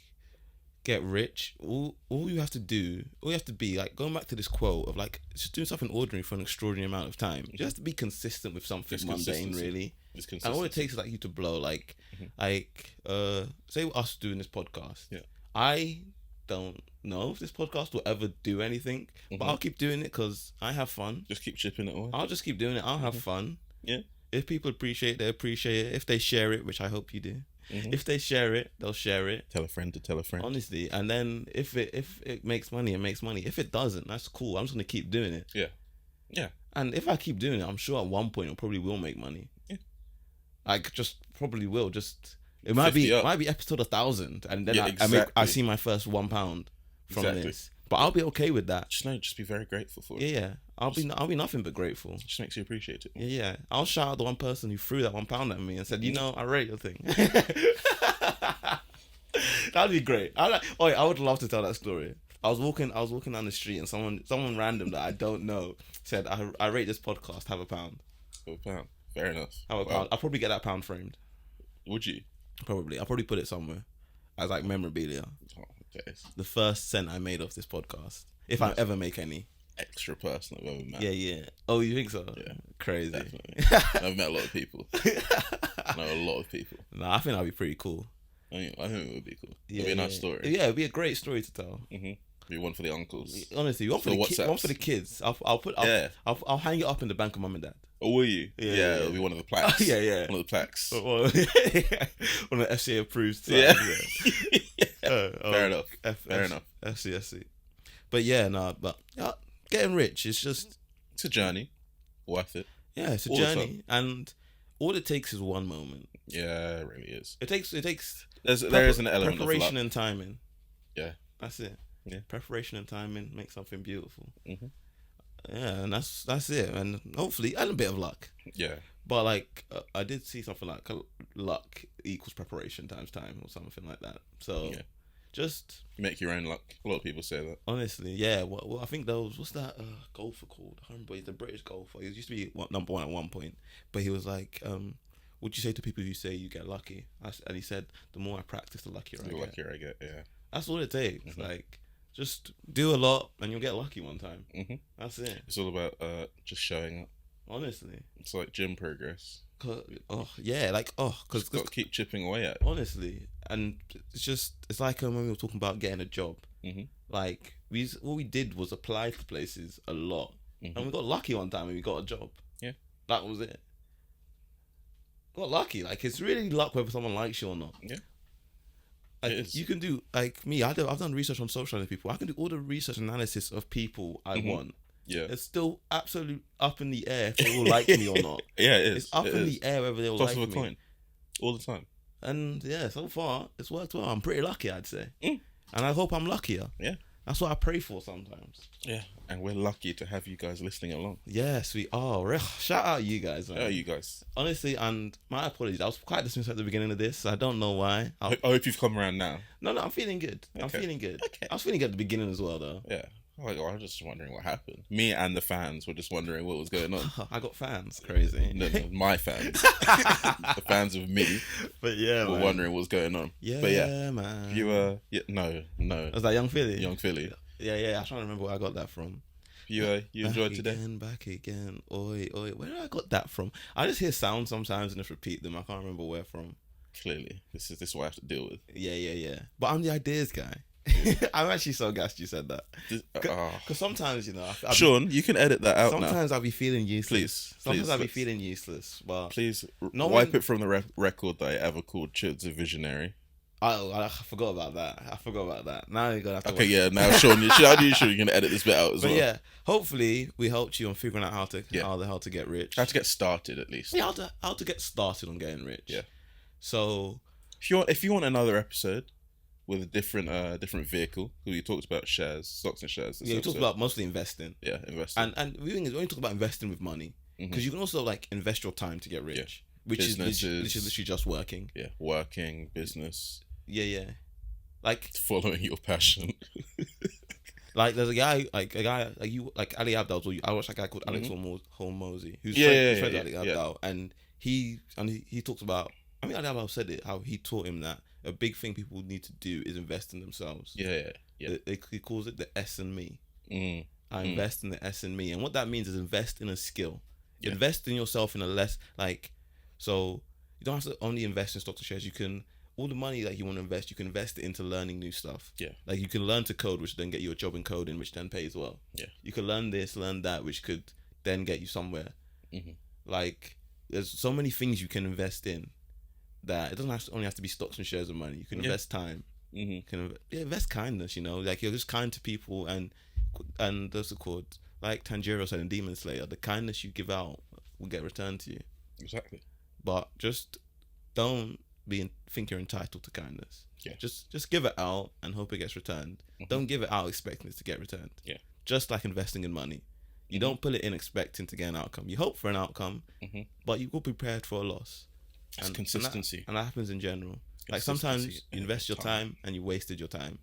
get rich, all you have to be like, going back to this quote of like just doing something ordinary for an extraordinary amount of time. You have to be consistent with something mundane, really. And all it takes is like you to blow. Like say us doing this podcast. Yeah. I don't know if this podcast will ever do anything, but I'll keep doing it because I have fun. Just keep chipping it away. I'll just keep doing it. I'll have fun. Yeah. If people appreciate it, they appreciate it. If they share it, which I hope you do. If they share it, they'll share it. Tell a friend to tell a friend. Honestly, and then if it makes money, it makes money. If it doesn't, that's cool. I'm just gonna keep doing it. Yeah. And if I keep doing it, I'm sure at one point it probably will make money. Yeah. Like just probably will. Just it might be episode 1,000, and then I see my first £1 from this. But I'll be okay with that. Just be very grateful for it. Yeah. I'll be nothing but grateful. It just makes you appreciate it. Yeah. I'll shout out the one person who threw that £1 at me and said, I rate your thing. That'd be great. I would love to tell that story. I was walking down the street and someone random that I don't know said, I rate this podcast, have £1. Have £1. Fair enough. Have £1. I'll probably get that £1 framed. Would you? Probably. I'll probably put it somewhere as like memorabilia. The first cent I made off this podcast, if I ever make any. extra person I've ever met. Yeah. Oh, you think so? Yeah. Crazy. Definitely. I've met a lot of people. I know a lot of people. Nah, I think that'd be pretty cool. I think it would be cool. Yeah, It'd be a nice story. Yeah, it'd be a great story to tell. Be one for the uncles. Honestly, one for the kids. I'll hang it up in the bank of mum and dad. Oh, will you? Yeah, it'll be one of the plaques. Yeah. One of the plaques. One of the FCA approved. Yeah. Fair enough. Fair enough. FCSC. But yeah, getting rich is just... It's a journey. Worth it. Yeah, it's a journey. And all it takes is one moment. Yeah, it really is. It takes... There is an element of preparation luck. and timing. Yeah. That's it. Yeah. Preparation and timing make something beautiful. Yeah, and that's it. And hopefully, and a bit of luck. Yeah. But like, I did see something like luck equals preparation times time or something like that. So just make your own luck. A lot of people say that. Honestly, yeah. Well, I think what's that golfer called? I remember, he's a British golfer. He used to be number one at one point, but he was like, "What'd you say to people who say you get lucky?" And he said, "The more I practice, the luckier I get." The luckier I get. Yeah. That's all it takes. Like, just do a lot and you'll get lucky one time. That's it. It's all about just showing up. Honestly, it's like gym progress. Because got to keep chipping away at it. Honestly, and it's like when we were talking about getting a job. Like what we did was apply to places a lot, and we got lucky one time and we got a job. Yeah, that was it. Got lucky. Like, it's really luck whether someone likes you or not. Yeah. Like, you can do, like me, I've done research on social people. I can do all the research analysis of people I want. Yeah. It's still absolutely up in the air if they will like me or not. Yeah, it is. It's up in the air whether they will like me. Toss of a coin. All the time. And yeah, so far, it's worked well. I'm pretty lucky, I'd say. And I hope I'm luckier. Yeah. That's what I pray for sometimes. Yeah. And we're lucky to have you guys listening along. Yes, we are. Shout out you guys, man. Shout out you guys. Honestly, and my apologies. I was quite dismissive at the beginning of this. I don't know why. I hope you've come around now. No, I'm feeling good. Okay. I'm feeling good. Okay. I was feeling good at the beginning as well, though. Yeah. I was just wondering what happened. Me and the fans were just wondering what was going on. I got fans. Crazy. No, my fans. The fans of me. But yeah, were wondering what was going on. Yeah, but yeah, man. You were... no. Was that Young Philly? Young Philly. Yeah. I'm trying to remember where I got that from. You enjoyed today? Back again. Oi. Where did I got that from? I just hear sounds sometimes and just repeat them. I can't remember where from. Clearly. This is what I have to deal with. Yeah. But I'm the ideas guy. I'm actually so gassed you said that. Because sometimes, Sean, you can edit that out. Sometimes I'll be feeling useless. Sometimes I'll be feeling useless. But please wipe it from the record that I ever called Chuds a visionary. I forgot about that. Now you're gonna have to. Okay, yeah. Now, Sean, you sure you're gonna edit this bit out as well? But yeah, hopefully we helped you on figuring out how to get rich. How to get started, at least. Yeah, how to get started on getting rich. Yeah. So if you want another episode with a different vehicle, we talked about stocks and shares. Yeah, we talked about mostly investing. Yeah, investing. And the thing is, when you talk about investing with money, because you can also like invest your time to get rich, which is literally just working. Yeah, working, business. Yeah. Like following your passion. Like there's a guy like you, like Ali Abdal's. I watched a guy called Alex Hormozy, who's friends with Ali Abdal, and he talks about. I mean, Ali Abdal said it, how he taught him that a big thing people need to do is invest in themselves. Yeah. He calls it the S and me. I invest in the S and me, and what that means is invest in a skill. Yeah. Invest in yourself in a less so you don't have to only invest in stocks and shares. You can all the money that you want to invest, you can invest it into learning new stuff. Yeah, like you can learn to code, which then get you a job in coding, which then pays well. Yeah, you can learn this, learn that, which could then get you somewhere. Like there's so many things you can invest in. That it doesn't only have to be stocks and shares of money. You can invest time. You can invest kindness. Like you're just kind to people, and those are called, like Tanjiro said in Demon Slayer, the kindness you give out will get returned to you. Exactly. But just don't think you're entitled to kindness. Yeah. Just give it out and hope it gets returned. Don't give it out expecting it to get returned. Yeah. Just like investing in money, you don't put it in expecting to get an outcome. You hope for an outcome, but you will be prepared for a loss. It's consistency. And that happens in general. Like sometimes you invest your time and you wasted your time.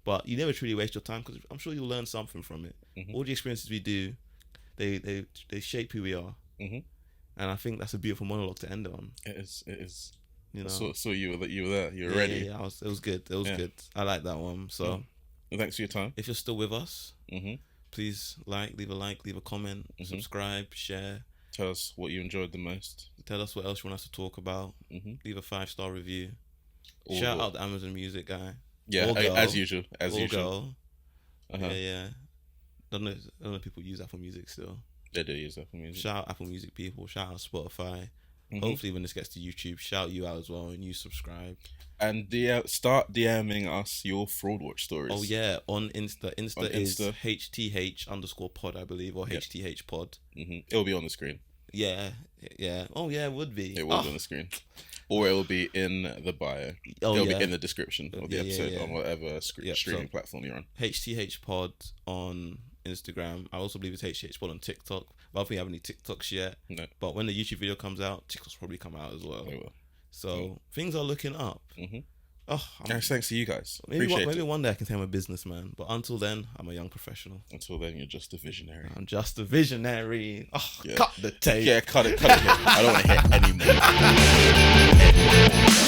But you never truly waste your time because I'm sure you'll learn something from it. All the experiences we do, they shape who we are. And I think that's a beautiful monologue to end on. It is. So you were there. You were ready. Yeah, it was good. It was good. I like that one. So thanks for your time. If you're still with us, please leave a comment, subscribe, share. Tell us what you enjoyed the most. Tell us what else you want us to talk about. Leave a 5-star review. Shout out the Amazon Music guy. Yeah, as usual. Girl. Yeah. Don't know if people use Apple Music still. They do use Apple Music. Shout out Apple Music people. Shout out Spotify. Hopefully when this gets to YouTube, shout you out as well and you subscribe. And start DMing us your fraudwatch stories. Oh yeah, on Insta. Insta is HTH_pod, I believe, or HTH pod. It'll be on the screen. Yeah. Oh yeah, it would be. It will be on the screen. Or it will be in the bio. It'll be in the description of the episode on whatever streaming platform you're on. HTH pod on Instagram. I also believe it's HTH pod on TikTok. But I don't think I have any TikToks yet. No. But when the YouTube video comes out, TikToks probably come out as well. They will. So things are looking up. Thanks to you guys. Maybe one day I can say I'm a businessman. But until then, I'm a young professional. Until then, you're just a visionary. I'm just a visionary. Cut the tape. Yeah, cut it. I don't want to hear any more.